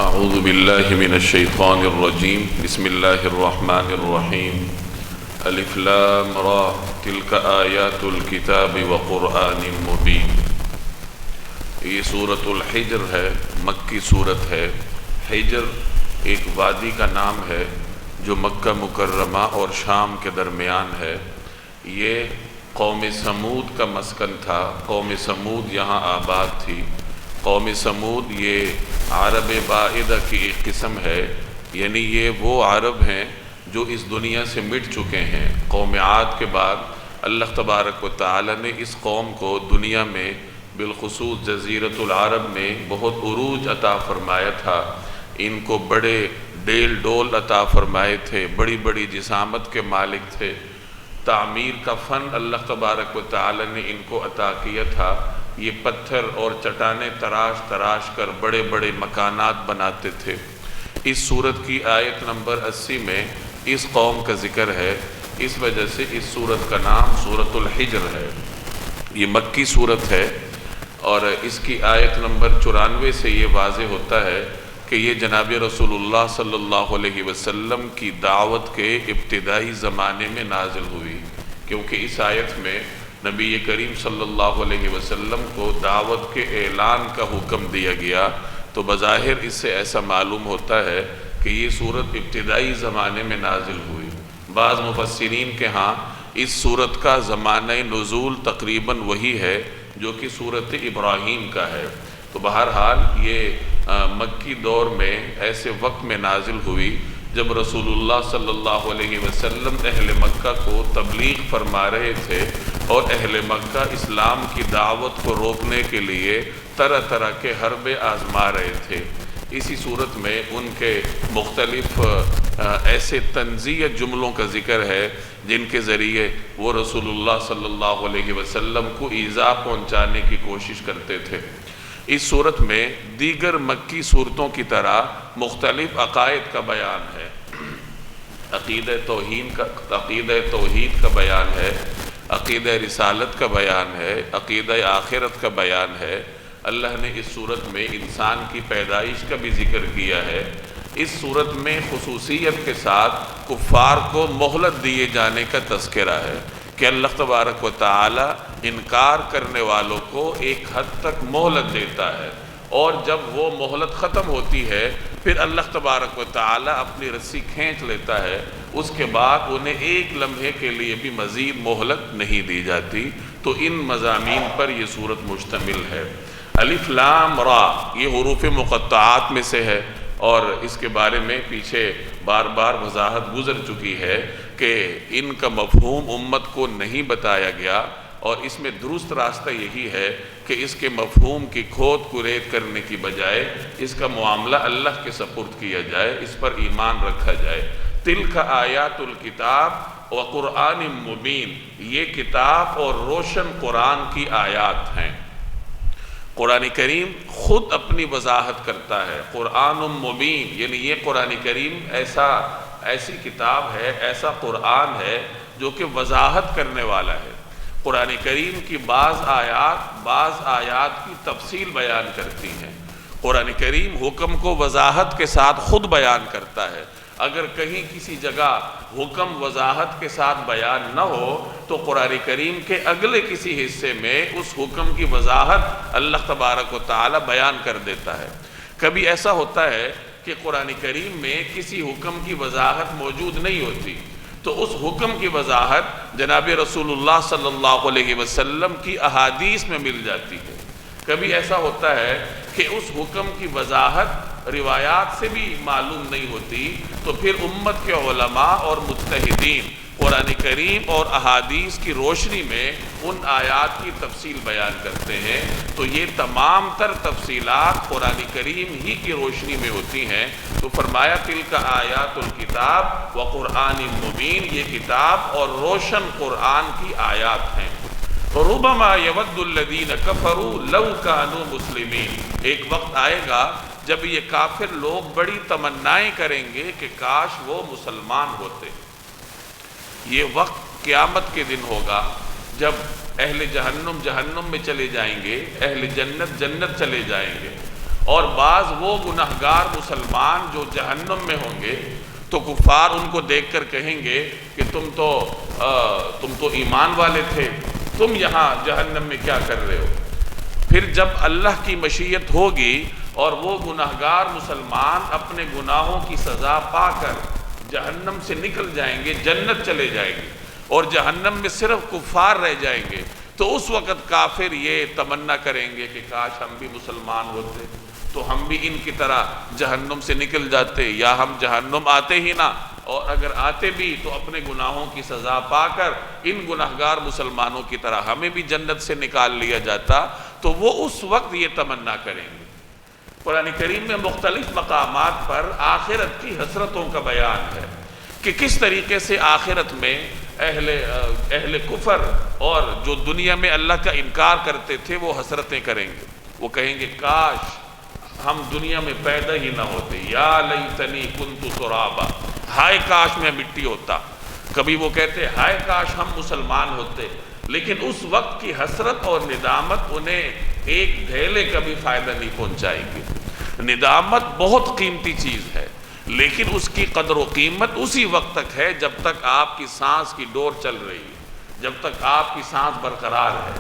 اعوذ باللہ من الشیطان الرجیم بسم اللہ الرحمن الرحیم الف لام را تلک آیات الکتاب وقرآن مبین۔ یہ سورۃ الحجر ہے، مکی سورت ہے۔ حجر ایک وادی کا نام ہے جو مکہ مکرمہ اور شام کے درمیان ہے۔ یہ قوم سمود کا مسکن تھا۔ قوم سمود یہاں آباد تھی۔ قوم سمود یہ عرب بعیدہ کی ایک قسم ہے، یعنی یہ وہ عرب ہیں جو اس دنیا سے مٹ چکے ہیں۔ قوم عاد کے بعد اللہ تبارک و تعالی نے اس قوم کو دنیا میں بالخصوص جزیرۃ العرب میں بہت عروج عطا فرمایا تھا۔ ان کو بڑے ڈیل ڈول عطا فرمائے تھے، بڑی بڑی جسامت کے مالک تھے۔ تعمیر کا فن اللہ تبارک و تعالی نے ان کو عطا کیا تھا۔ یہ پتھر اور چٹانیں تراش تراش کر بڑے بڑے مکانات بناتے تھے۔ اس سورت کی آیت نمبر 80 میں اس قوم کا ذکر ہے، اس وجہ سے اس سورت کا نام سورۃ الحجر ہے۔ یہ مکی سورت ہے اور اس کی آیت نمبر 94 سے یہ واضح ہوتا ہے کہ یہ جناب رسول اللہ صلی اللہ علیہ وسلم کی دعوت کے ابتدائی زمانے میں نازل ہوئی، کیونکہ اس آیت میں نبی کریم صلی اللہ علیہ وسلم کو دعوت کے اعلان کا حکم دیا گیا، تو بظاہر اس سے ایسا معلوم ہوتا ہے کہ یہ سورت ابتدائی زمانے میں نازل ہوئی۔ بعض مفسرین کے ہاں اس سورت کا زمانہ نزول تقریباً وہی ہے جو کہ سورت ابراہیم کا ہے۔ تو بہرحال یہ مکی دور میں ایسے وقت میں نازل ہوئی جب رسول اللہ صلی اللہ علیہ وسلم اہل مکہ کو تبلیغ فرما رہے تھے اور اہل مکہ اسلام کی دعوت کو روکنے کے لیے طرح طرح کے حربے آزما رہے تھے۔ اسی صورت میں ان کے مختلف ایسے تنزیہ جملوں کا ذکر ہے جن کے ذریعے وہ رسول اللہ صلی اللہ علیہ وسلم کو ایذا پہنچانے کی کوشش کرتے تھے۔ اس صورت میں دیگر مکی صورتوں کی طرح مختلف عقائد کا بیان ہے۔ عقیدہ توحید کا بیان ہے، عقیدہ رسالت کا بیان ہے، عقیدہ آخرت کا بیان ہے۔ اللہ نے اس صورت میں انسان کی پیدائش کا بھی ذکر کیا ہے۔ اس صورت میں خصوصیت کے ساتھ کفار کو مہلت دیے جانے کا تذکرہ ہے کہ اللہ تبارک و تعالی انکار کرنے والوں کو ایک حد تک مہلت دیتا ہے، اور جب وہ مہلت ختم ہوتی ہے پھر اللہ تبارک و تعالی اپنی رسی کھینچ لیتا ہے۔ اس کے بعد انہیں ایک لمحے کے لیے بھی مزید مہلت نہیں دی جاتی۔ تو ان مضامین پر یہ صورت مشتمل ہے۔ الف لام را یہ حروف مقطعات میں سے ہے، اور اس کے بارے میں پیچھے بار بار وضاحت گزر چکی ہے کہ ان کا مفہوم امت کو نہیں بتایا گیا، اور اس میں درست راستہ یہی ہے کہ اس کے مفہوم کی کھود کرید کرنے کی بجائے اس کا معاملہ اللہ کے سپرد کیا جائے، اس پر ایمان رکھا جائے۔ تلک آیات الکتاب وقرآن مبین، یہ کتاب اور روشن قرآن کی آیات ہیں۔ قرآن کریم خود اپنی وضاحت کرتا ہے۔ قرآن مبین یعنی یہ قرآن کریم ایسی کتاب ہے، ایسا قرآن ہے جو کہ وضاحت کرنے والا ہے۔ قرآن کریم کی بعض آیات کی تفصیل بیان کرتی ہیں۔ قرآن کریم حکم کو وضاحت کے ساتھ خود بیان کرتا ہے۔ اگر کہیں کسی جگہ حکم وضاحت کے ساتھ بیان نہ ہو تو قرآن کریم کے اگلے کسی حصے میں اس حکم کی وضاحت اللہ تبارک و تعالی بیان کر دیتا ہے۔ کبھی ایسا ہوتا ہے کہ قرآن کریم میں کسی حکم کی وضاحت موجود نہیں ہوتی، تو اس حکم کی وضاحت جناب رسول اللہ صلی اللہ علیہ وسلم کی احادیث میں مل جاتی ہے۔ کبھی ایسا ہوتا ہے کہ اس حکم کی وضاحت روایات سے بھی معلوم نہیں ہوتی، تو پھر امت کے علماء اور مجتہدین قرآن کریم اور احادیث کی روشنی میں ان آیات کی تفصیل بیان کرتے ہیں۔ تو یہ تمام تر تفصیلات قرآن کریم ہی کی روشنی میں ہوتی ہیں۔ تو فرمایا تلک آیات الکتاب وقرآن مبین، یہ کتاب اور روشن قرآن کی آیات ہیں۔ ربما یود الذین کفروا لو کانوا مسلمین، ایک وقت آئے گا جب یہ کافر لوگ بڑی تمنائیں کریں گے کہ کاش وہ مسلمان ہوتے۔ یہ وقت قیامت کے دن ہوگا جب اہل جہنم جہنم میں چلے جائیں گے، اہل جنت جنت چلے جائیں گے، اور بعض وہ گناہگار مسلمان جو جہنم میں ہوں گے تو کفار ان کو دیکھ کر کہیں گے کہ تم تو ایمان والے تھے، تم یہاں جہنم میں کیا کر رہے ہو؟ پھر جب اللہ کی مشیت ہوگی اور وہ گناہگار مسلمان اپنے گناہوں کی سزا پا کر جہنم سے نکل جائیں گے، جنت چلے جائیں گے اور جہنم میں صرف کفار رہ جائیں گے، تو اس وقت کافر یہ تمنا کریں گے کہ کاش ہم بھی مسلمان ہوتے تو ہم بھی ان کی طرح جہنم سے نکل جاتے، یا ہم جہنم آتے ہی نہ، اور اگر آتے بھی تو اپنے گناہوں کی سزا پا کر ان گناہگار مسلمانوں کی طرح ہمیں بھی جنت سے نکال لیا جاتا، تو وہ اس وقت یہ تمنا کریں گے۔ قرآن کریم میں مختلف مقامات پر آخرت کی حسرتوں کا بیان ہے کہ کس طریقے سے آخرت میں اہل کفر اور جو دنیا میں اللہ کا انکار کرتے تھے وہ حسرتیں کریں گے، وہ کہیں گے کاش ہم دنیا میں پیدا ہی نہ ہوتے، یا لیتنی کنت ترابا، ہائے کاش میں مٹی ہوتا۔ کبھی وہ کہتے ہائے کاش ہم مسلمان ہوتے، لیکن اس وقت کی حسرت اور ندامت انہیں ایک ڈھیلے کا بھی فائدہ نہیں پہنچائے گی۔ ندامت بہت قیمتی چیز ہے، لیکن اس کی قدر و قیمت اسی وقت تک ہے جب تک آپ کی سانس کی ڈور چل رہی ہے، جب تک آپ کی سانس برقرار ہے۔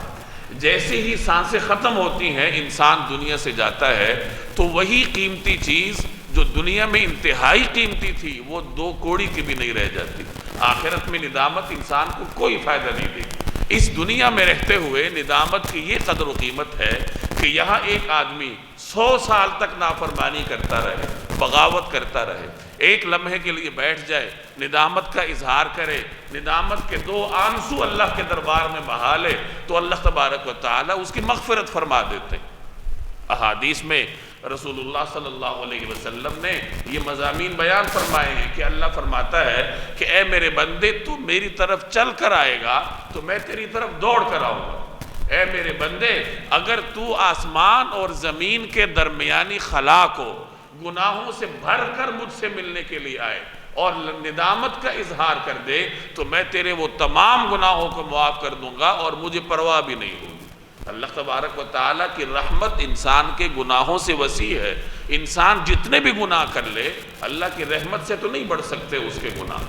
جیسے ہی سانسیں ختم ہوتی ہیں، انسان دنیا سے جاتا ہے، تو وہی قیمتی چیز جو دنیا میں انتہائی قیمتی تھی وہ 2 کوڑی کی بھی نہیں رہ جاتی۔ آخرت میں ندامت انسان کو کوئی فائدہ نہیں دے گی۔ اس دنیا میں رہتے ہوئے ندامت کی یہ قدر و قیمت ہے کہ یہاں ایک آدمی 100 سال تک نافرمانی کرتا رہے، بغاوت کرتا رہے، ایک لمحے کے لیے بیٹھ جائے، ندامت کا اظہار کرے، ندامت کے 2 آنسو اللہ کے دربار میں بہا لے، تو اللہ تبارک و تعالی اس کی مغفرت فرما دیتے۔ احادیث میں رسول اللہ صلی اللہ علیہ وسلم نے یہ مضامین بیان فرمائے ہیں کہ اللہ فرماتا ہے کہ اے میرے بندے، تو میری طرف چل کر آئے گا تو میں تیری طرف دوڑ کر آؤں گا۔ اے میرے بندے، اگر تو آسمان اور زمین کے درمیانی خلا کو گناہوں سے بھر کر مجھ سے ملنے کے لیے آئے اور ندامت کا اظہار کر دے تو میں تیرے وہ تمام گناہوں کو معاف کر دوں گا اور مجھے پرواہ بھی نہیں ہوگی۔ اللہ تبارک و تعالیٰ کی رحمت انسان کے گناہوں سے وسیع ہے۔ انسان جتنے بھی گناہ کر لے، اللہ کی رحمت سے تو نہیں بڑھ سکتے اس کے گناہ۔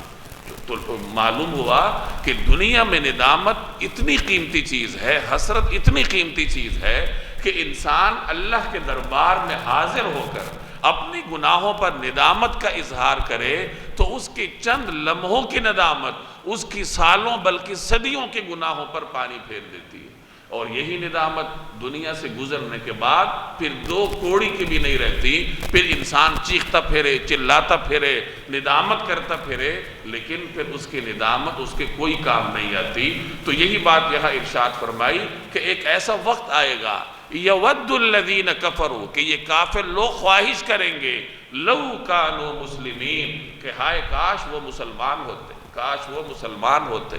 تو معلوم ہوا کہ دنیا میں ندامت اتنی قیمتی چیز ہے، حسرت اتنی قیمتی چیز ہے کہ انسان اللہ کے دربار میں حاضر ہو کر اپنی گناہوں پر ندامت کا اظہار کرے تو اس کے چند لمحوں کی ندامت اس کی سالوں بلکہ صدیوں کے گناہوں پر پانی پھیر دیتی ہے، اور یہی ندامت دنیا سے گزرنے کے بعد پھر 2 کوڑی کی بھی نہیں رہتی۔ پھر انسان چیختا پھرے، چلاتا پھرے، ندامت کرتا پھرے، لیکن پھر اس کی ندامت اس کے کوئی کام نہیں آتی۔ تو یہی بات یہاں ارشاد فرمائی کہ ایک ایسا وقت آئے گا یود الذین کفروا، کہ یہ کافر لوگ خواہش کریں گے لو کانوا مسلمین، کہ ہائے کاش وہ مسلمان ہوتے، کاش وہ مسلمان ہوتے،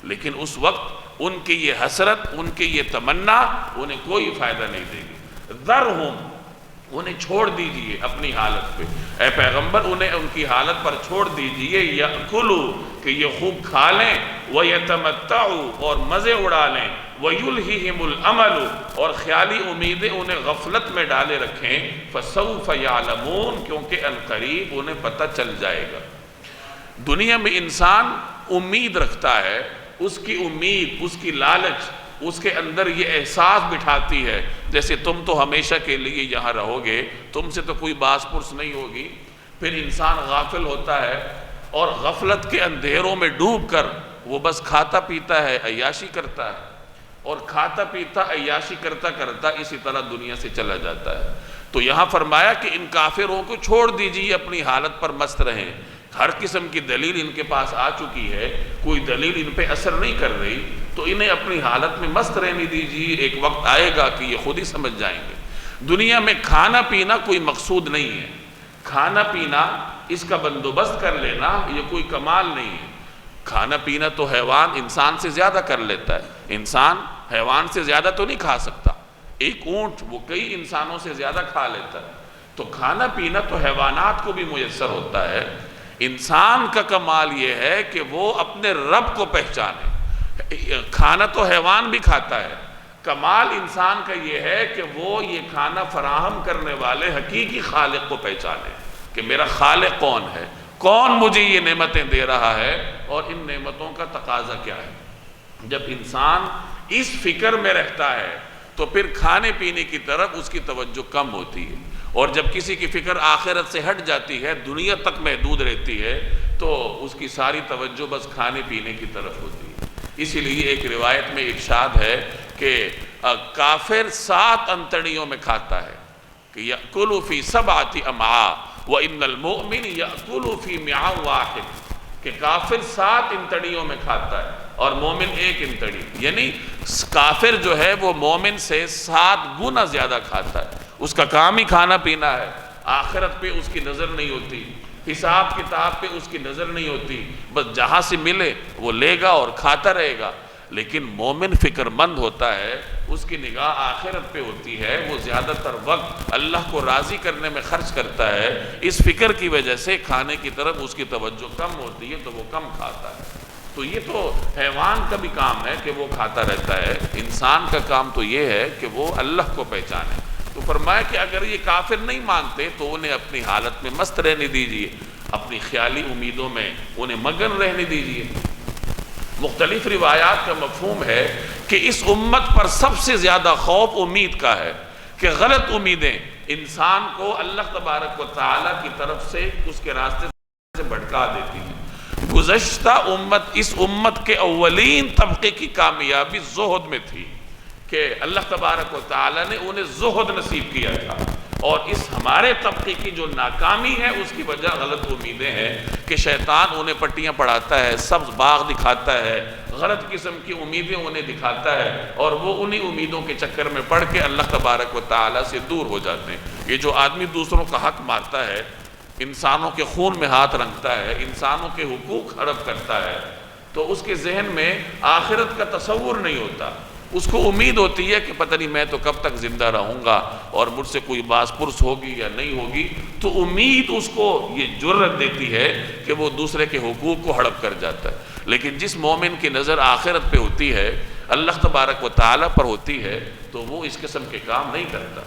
لیکن اس وقت ان کی یہ حسرت، ان کی یہ تمنا انہیں کوئی فائدہ نہیں دے گی۔ ذرہم، انہیں چھوڑ دیجئے اپنی حالت پہ، اے پیغمبر انہیں ان کی حالت پر چھوڑ دیجئے، یأکلوا، کہ یہ خوب کھا لیں، وَيَتَمَتَّعُوا، اور مزے اڑا لیں، وَيُلْهِهِمُ الْأَمَلُ، اور خیالی امیدیں انہیں غفلت میں ڈالے رکھیں، فَسَوْفَ يَعْلَمُونَ، کیونکہ عنقریب انہیں پتہ چل جائے گا۔ دنیا میں انسان امید رکھتا ہے، اس کی امید، اس کی لالچ اس کے اندر یہ احساس بٹھاتی ہے جیسے تم تو ہمیشہ کے لیے یہاں رہو گے، تم سے تو کوئی باس پرس نہیں ہوگی۔ پھر انسان غافل ہوتا ہے اور غفلت کے اندھیروں میں ڈوب کر وہ بس کھاتا پیتا ہے، عیاشی کرتا ہے، اور کھاتا پیتا عیاشی کرتا کرتا اسی طرح دنیا سے چلا جاتا ہے۔ تو یہاں فرمایا کہ ان کافروں کو چھوڑ دیجیے، اپنی حالت پر مست رہیں۔ ہر قسم کی دلیل ان کے پاس آ چکی ہے، کوئی دلیل ان پہ اثر نہیں کر رہی، تو انہیں اپنی حالت میں مست رہنے دیجیے، ایک وقت آئے گا کہ یہ خود ہی سمجھ جائیں گے۔ دنیا میں کھانا پینا کوئی مقصود نہیں ہے، کھانا پینا اس کا بندوبست کر لینا یہ کوئی کمال نہیں ہے۔ کھانا پینا تو حیوان انسان سے زیادہ کر لیتا ہے، انسان حیوان سے زیادہ تو نہیں کھا سکتا، ایک اونٹ وہ کئی انسانوں سے زیادہ کھا لیتا ہے۔ تو کھانا پینا تو حیوانات کو بھی میسر ہوتا ہے، انسان کا کمال یہ ہے کہ وہ اپنے رب کو پہچانے۔ کھانا تو حیوان بھی کھاتا ہے، کمال انسان کا یہ ہے کہ وہ یہ کھانا فراہم کرنے والے حقیقی خالق کو پہچانے کہ میرا خالق کون ہے، کون مجھے یہ نعمتیں دے رہا ہے اور ان نعمتوں کا تقاضا کیا ہے۔ جب انسان اس فکر میں رہتا ہے تو پھر کھانے پینے کی طرف اس کی توجہ کم ہوتی ہے، اور جب کسی کی فکر آخرت سے ہٹ جاتی ہے، دنیا تک محدود رہتی ہے، تو اس کی ساری توجہ بس کھانے پینے کی طرف ہوتی ہے۔ اسی لیے ایک روایت میں ارشاد ہے کہ کافر 7 انتڑیوں میں کھاتا ہے کہ یأکل فی 7 امعاء وَإِنَّ الْمُؤْمِنِ یأکل فی مِعَاءٍ واحد، کہ کافر 7 انتڑیوں میں کھاتا ہے اور مومن 1 انتڑی، یعنی کافر جو ہے وہ مومن سے 7 گنا زیادہ کھاتا ہے۔ اس کا کام ہی کھانا پینا ہے، آخرت پہ اس کی نظر نہیں ہوتی، حساب کتاب پہ اس کی نظر نہیں ہوتی، بس جہاں سے ملے وہ لے گا اور کھاتا رہے گا۔ لیکن مومن فکر مند ہوتا ہے، اس کی نگاہ آخرت پہ ہوتی ہے، وہ زیادہ تر وقت اللہ کو راضی کرنے میں خرچ کرتا ہے۔ اس فکر کی وجہ سے کھانے کی طرف اس کی توجہ کم ہوتی ہے تو وہ کم کھاتا ہے۔ تو یہ تو حیوان کا بھی کام ہے کہ وہ کھاتا رہتا ہے، انسان کا کام تو یہ ہے کہ وہ اللہ کو پہچانے۔ تو فرمایا کہ اگر یہ کافر نہیں مانتے تو انہیں اپنی حالت میں مست رہنے دیجئے، اپنی خیالی امیدوں میں انہیں مگن رہنے دیجئے۔ مختلف روایات کا مفہوم ہے کہ اس امت پر سب سے زیادہ خوف امید کا ہے کہ غلط امیدیں انسان کو اللہ تبارک و تعالیٰ کی طرف سے اس کے راستے سے بھٹکا دیتی ہیں۔ گزشتہ امت، اس امت کے اولین طبقے کی کامیابی زہد میں تھی کہ اللہ تبارک و تعالیٰ نے انہیں زہد نصیب کیا تھا، اور اس ہمارے طبقے کی جو ناکامی ہے اس کی وجہ غلط امیدیں ہیں کہ شیطان انہیں پٹیاں پڑھاتا ہے، سبز باغ دکھاتا ہے، غلط قسم کی امیدیں انہیں دکھاتا ہے، اور وہ انہی امیدوں کے چکر میں پڑھ کے اللہ تبارک و تعالیٰ سے دور ہو جاتے ہیں۔ یہ جو آدمی دوسروں کا حق مارتا ہے، انسانوں کے خون میں ہاتھ رنگتا ہے، انسانوں کے حقوق ہڑپ کرتا ہے، تو اس کے ذہن میں آخرت کا تصور نہیں ہوتا۔ اس کو امید ہوتی ہے کہ پتہ نہیں میں تو کب تک زندہ رہوں گا اور مجھ سے کوئی باس پرس ہوگی یا نہیں ہوگی، تو امید اس کو یہ جرأت دیتی ہے کہ وہ دوسرے کے حقوق کو ہڑپ کر جاتا ہے۔ لیکن جس مومن کی نظر آخرت پہ ہوتی ہے، اللہ تبارک و تعالیٰ پر ہوتی ہے، تو وہ اس قسم کے کام نہیں کرتا۔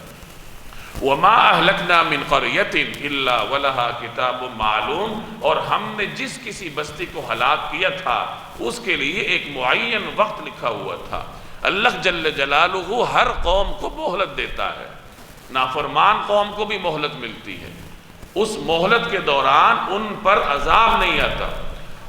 وَمَا أَهْلَكْنَا مِنْ قَرْيَةٍ إِلَّا وَلَهَا كِتَابٌ مَعْلُومٌ، اور ہم نے جس کسی بستی کو ہلاک کیا تھا اس کے لیے ایک معین وقت لکھا ہوا تھا۔ اللہ جل جلالہ ہر قوم کو مہلت دیتا ہے، نافرمان قوم کو بھی مہلت ملتی ہے، اس مہلت کے دوران ان پر عذاب نہیں آتا،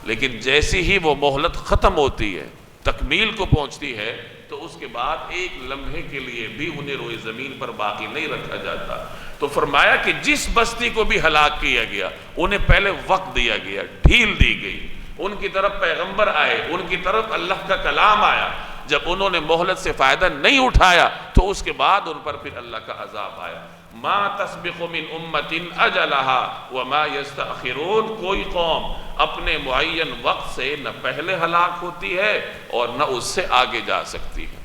لیکن جیسی ہی وہ مہلت ختم ہوتی ہے، تکمیل کو پہنچتی ہے، تو اس کے بعد ایک لمحے کے لیے بھی انہیں روئے زمین پر باقی نہیں رکھا جاتا۔ تو فرمایا کہ جس بستی کو بھی ہلاک کیا گیا انہیں پہلے وقت دیا گیا، ڈھیل دی گئی، ان کی طرف پیغمبر آئے، ان کی طرف اللہ کا کلام آیا، جب انہوں نے مہلت سے فائدہ نہیں اٹھایا تو اس کے بعد ان پر پھر اللہ کا عذاب آیا۔ ما تسبق من امت اجلها وما یستأخرون، کوئی قوم اپنے معین وقت سے نہ پہلے ہلاک ہوتی ہے اور نہ اس سے آگے جا سکتی ہے۔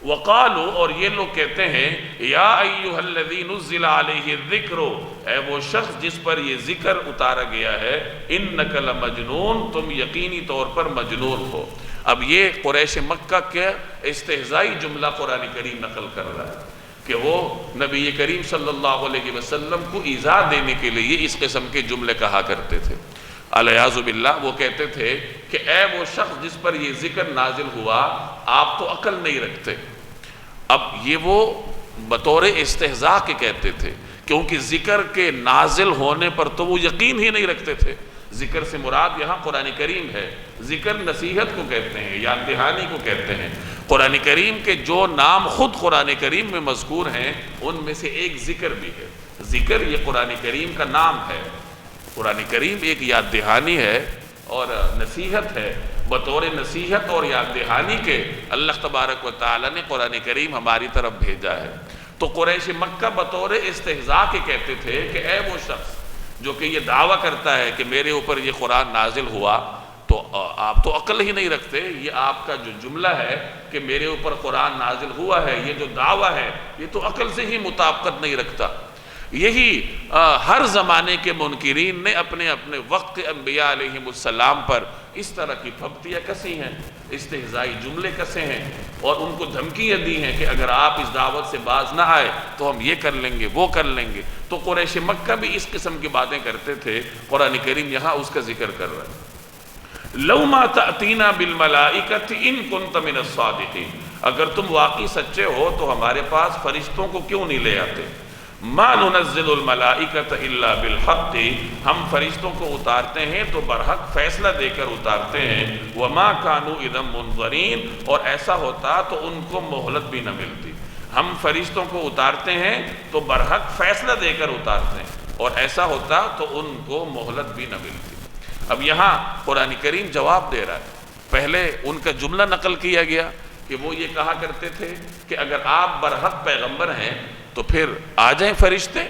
وقالو، اور یہ لوگ کہتے ہیں، یا ایہا الذی نزل علیہ الذکر، اے وہ شخص جس پر یہ ذکر اتارا گیا ہے، انک لمجنون، تم یقینی طور پر مجنون ہو۔ اب یہ قریش مکہ کے استہزائی جملہ قرآن کریم نقل کر رہا ہے کہ وہ نبی کریم صلی اللہ علیہ وسلم کو ایذا دینے کے لیے اس قسم کے جملے کہا کرتے تھے۔ الیاذ باللہ، وہ کہتے تھے کہ اے وہ شخص جس پر یہ ذکر نازل ہوا، آپ تو عقل نہیں رکھتے۔ اب یہ وہ بطور استہزاء کے کہتے تھے، کیونکہ ذکر کے نازل ہونے پر تو وہ یقین ہی نہیں رکھتے تھے۔ ذکر سے مراد یہاں قرآن کریم ہے، ذکر نصیحت کو کہتے ہیں، یاد دہانی کو کہتے ہیں۔ قرآن کریم کے جو نام خود قرآن کریم میں مذکور ہیں ان میں سے ایک ذکر بھی ہے۔ ذکر یہ قرآن کریم کا نام ہے، قرآن کریم ایک یاد دہانی ہے اور نصیحت ہے۔ بطور نصیحت اور یاد دہانی کے اللہ تبارک و تعالیٰ نے قرآن کریم ہماری طرف بھیجا ہے۔ تو قریش مکہ بطور استہزاء کے کہتے تھے کہ اے وہ شخص جو کہ یہ دعویٰ کرتا ہے کہ میرے اوپر یہ قرآن نازل ہوا، تو آپ تو عقل ہی نہیں رکھتے، یہ آپ کا جو جملہ ہے کہ میرے اوپر قرآن نازل ہوا ہے، یہ جو دعویٰ ہے یہ تو عقل سے ہی مطابقت نہیں رکھتا۔ یہی ہر زمانے کے منکرین نے اپنے اپنے وقت کے انبیاء علیہم السلام پر اس طرح کی پھبتیاں کسی ہیں، استہزائی جملے کسے ہیں، اور ان کو دھمکیاں دی ہیں کہ اگر آپ اس دعوت سے باز نہ آئے تو ہم یہ کر لیں گے، وہ کر لیں گے۔ تو قریش مکہ بھی اس قسم کی باتیں کرتے تھے۔ قرآن کریم یہاں اس کا ذکر کر رہا ہے، لَوْ مَا تَأْتِينَا بِالْمَلَائِكَةِ إِن كُنْتَ مِنَ الصَّادِقِينَ، اگر تم واقعی سچے ہو تو ہمارے پاس فرشتوں کو کیوں نہیں لے آتے؟ مَا نُنَزِّلُ الْمَلَائِكَةَ إِلَّا بِالْحَقِّ، ہم فرشتوں کو اتارتے ہیں تو برحق فیصلہ دے کر اتارتے ہیں، وَمَا كَانُوا إِذًا مُنظَرِينَ، اور ایسا ہوتا تو ان کو مہلت بھی نہ ملتی۔ ہم فرشتوں کو اتارتے ہیں تو برحق فیصلہ دے کر اتارتے ہیں، اور ایسا ہوتا تو ان کو مہلت بھی نہ ملتی۔ اب یہاں قرآن کریم جواب دے رہا ہے۔ پہلے ان کا جملہ نقل کیا گیا کہ وہ یہ کہا کرتے تھے کہ اگر آپ برحق پیغمبر ہیں تو پھر آ جائیں فرشتے،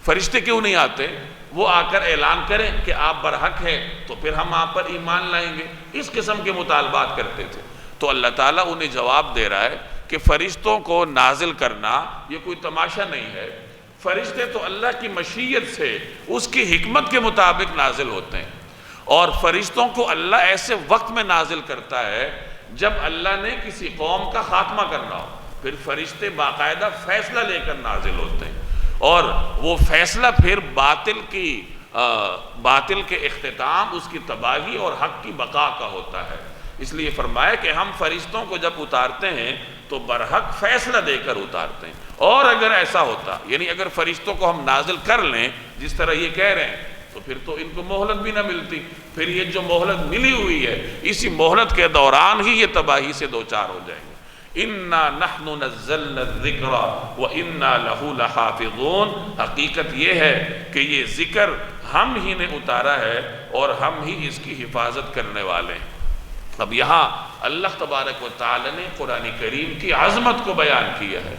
فرشتے کیوں نہیں آتے؟ وہ آ کر اعلان کریں کہ آپ برحق ہیں تو پھر ہم آپ پر ایمان لائیں گے۔ اس قسم کے مطالبات کرتے تھے۔ تو اللہ تعالیٰ انہیں جواب دے رہا ہے کہ فرشتوں کو نازل کرنا یہ کوئی تماشا نہیں ہے۔ فرشتے تو اللہ کی مشیت سے، اس کی حکمت کے مطابق نازل ہوتے ہیں، اور فرشتوں کو اللہ ایسے وقت میں نازل کرتا ہے جب اللہ نے کسی قوم کا خاتمہ کرنا ہو، پھر فرشتے باقاعدہ فیصلہ لے کر نازل ہوتے ہیں، اور وہ فیصلہ پھر باطل کے اختتام، اس کی تباہی اور حق کی بقا کا ہوتا ہے۔ اس لیے فرمایا کہ ہم فرشتوں کو جب اتارتے ہیں تو برحق فیصلہ دے کر اتارتے ہیں، اور اگر ایسا ہوتا، یعنی اگر فرشتوں کو ہم نازل کر لیں جس طرح یہ کہہ رہے ہیں، تو پھر تو ان کو مہلت بھی نہ ملتی۔ پھر یہ جو مہلت ملی ہوئی ہے، اسی مہلت کے دوران ہی یہ تباہی سے دوچار ہو جائیں گے۔ اِنَّا نَحْنُ نَزَّلْنَا الذِّكْرَ وَإِنَّا لَهُ لَحَافِظُونَ، حقیقت یہ ہے کہ یہ ذکر ہم ہی نے اتارا ہے اور ہم ہی اس کی حفاظت کرنے والے ہیں۔ اب یہاں اللہ تبارک و تعالی نے قرآن کریم کی عظمت کو بیان کیا ہے،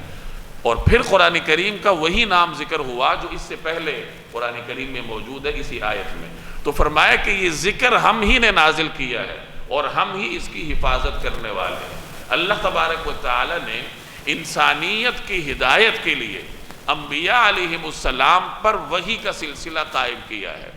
اور پھر قرآن کریم کا وہی نام ذکر ہوا جو اس سے پہلے قرآن کریم میں موجود ہے اسی آیت میں۔ تو فرمایا کہ یہ ذکر ہم ہی نے نازل کیا ہے اور ہم ہی اس کی حفاظت کرنے والے ہیں۔ اللہ تبارک و تعالی نے انسانیت کی ہدایت کے لیے انبیاء علیہم السلام پر وحی کا سلسلہ قائم کیا ہے،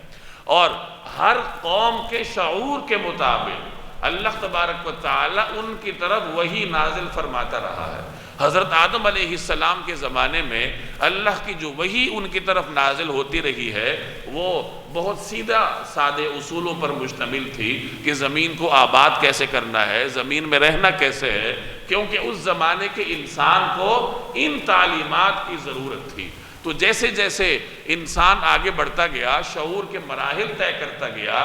اور ہر قوم کے شعور کے مطابق اللہ تبارک و تعالی ان کی طرف وحی نازل فرماتا رہا ہے۔ حضرت آدم علیہ السلام کے زمانے میں اللہ کی جو وحی ان کی طرف نازل ہوتی رہی ہے وہ بہت سیدھا سادے اصولوں پر مشتمل تھی کہ زمین کو آباد کیسے کرنا ہے، زمین میں رہنا کیسے ہے، کیونکہ اس زمانے کے انسان کو ان تعلیمات کی ضرورت تھی۔ تو جیسے جیسے انسان آگے بڑھتا گیا، شعور کے مراحل طے کرتا گیا،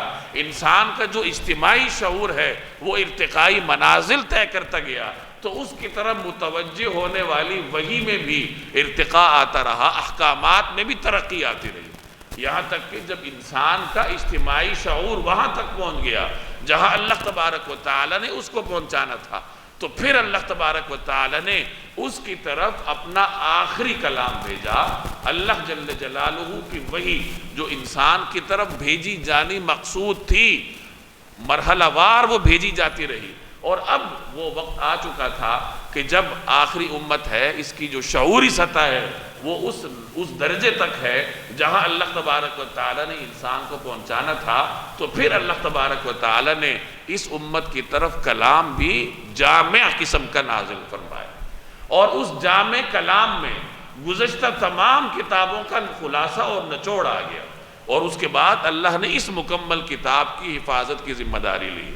انسان کا جو اجتماعی شعور ہے وہ ارتقائی منازل طے کرتا گیا، تو اس کی طرف متوجہ ہونے والی وحی میں بھی ارتقاء آتا رہا، احکامات میں بھی ترقی آتی رہی، یہاں تک کہ جب انسان کا اجتماعی شعور وہاں تک پہنچ گیا جہاں اللہ تبارک و تعالی نے اس کو پہنچانا تھا، تو پھر اللہ تبارک و تعالی نے اس کی طرف اپنا آخری کلام بھیجا۔ اللہ جل جلالہ کی وحی جو انسان کی طرف بھیجی جانی مقصود تھی، مرحلہ وار وہ بھیجی جاتی رہی، اور اب وہ وقت آ چکا تھا کہ جب آخری امت ہے، اس کی جو شعوری سطح ہے وہ اس درجے تک ہے جہاں اللہ تبارک و تعالی نے انسان کو پہنچانا تھا، تو پھر اللہ تبارک و تعالی نے اس امت کی طرف کلام بھی جامع قسم کا نازل فرمایا، اور اس جامع کلام میں گزشتہ تمام کتابوں کا خلاصہ اور نچوڑ آ گیا، اور اس کے بعد اللہ نے اس مکمل کتاب کی حفاظت کی ذمہ داری لی۔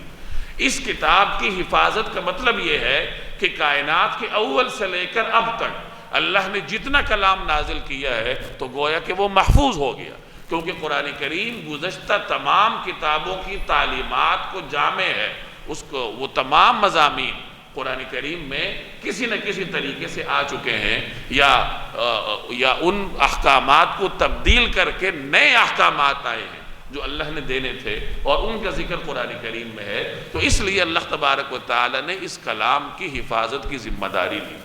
اس کتاب کی حفاظت کا مطلب یہ ہے کہ کائنات کے اول سے لے کر اب تک اللہ نے جتنا کلام نازل کیا ہے تو گویا کہ وہ محفوظ ہو گیا، کیونکہ قرآن کریم گزشتہ تمام کتابوں کی تعلیمات کو جامع ہے، اس کو وہ تمام مضامین قرآن کریم میں کسی نہ کسی طریقے سے آ چکے ہیں، یا ان احکامات کو تبدیل کر کے نئے احکامات آئے ہیں جو اللہ نے دینے تھے، اور ان کا ذکر قرآن کریم میں ہے۔ تو اس لیے اللہ تبارک و تعالی نے اس کلام کی حفاظت کی ذمہ داری لی۔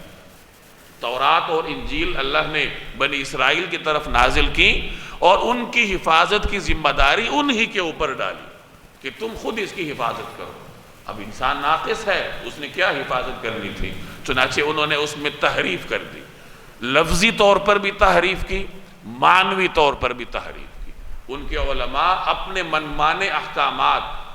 تورات اور انجیل اللہ نے بنی اسرائیل کی طرف نازل کی، اور ان کی حفاظت کی ذمہ داری انہی کے اوپر ڈالی کہ تم خود اس کی حفاظت کرو۔ اب انسان ناقص ہے، اس نے کیا حفاظت کرنی تھی، چنانچہ انہوں نے اس میں تحریف کر دی، لفظی طور پر بھی تحریف کی، معنوی طور پر بھی تحریف کی۔ ان کے علماء اپنے منمانے احکامات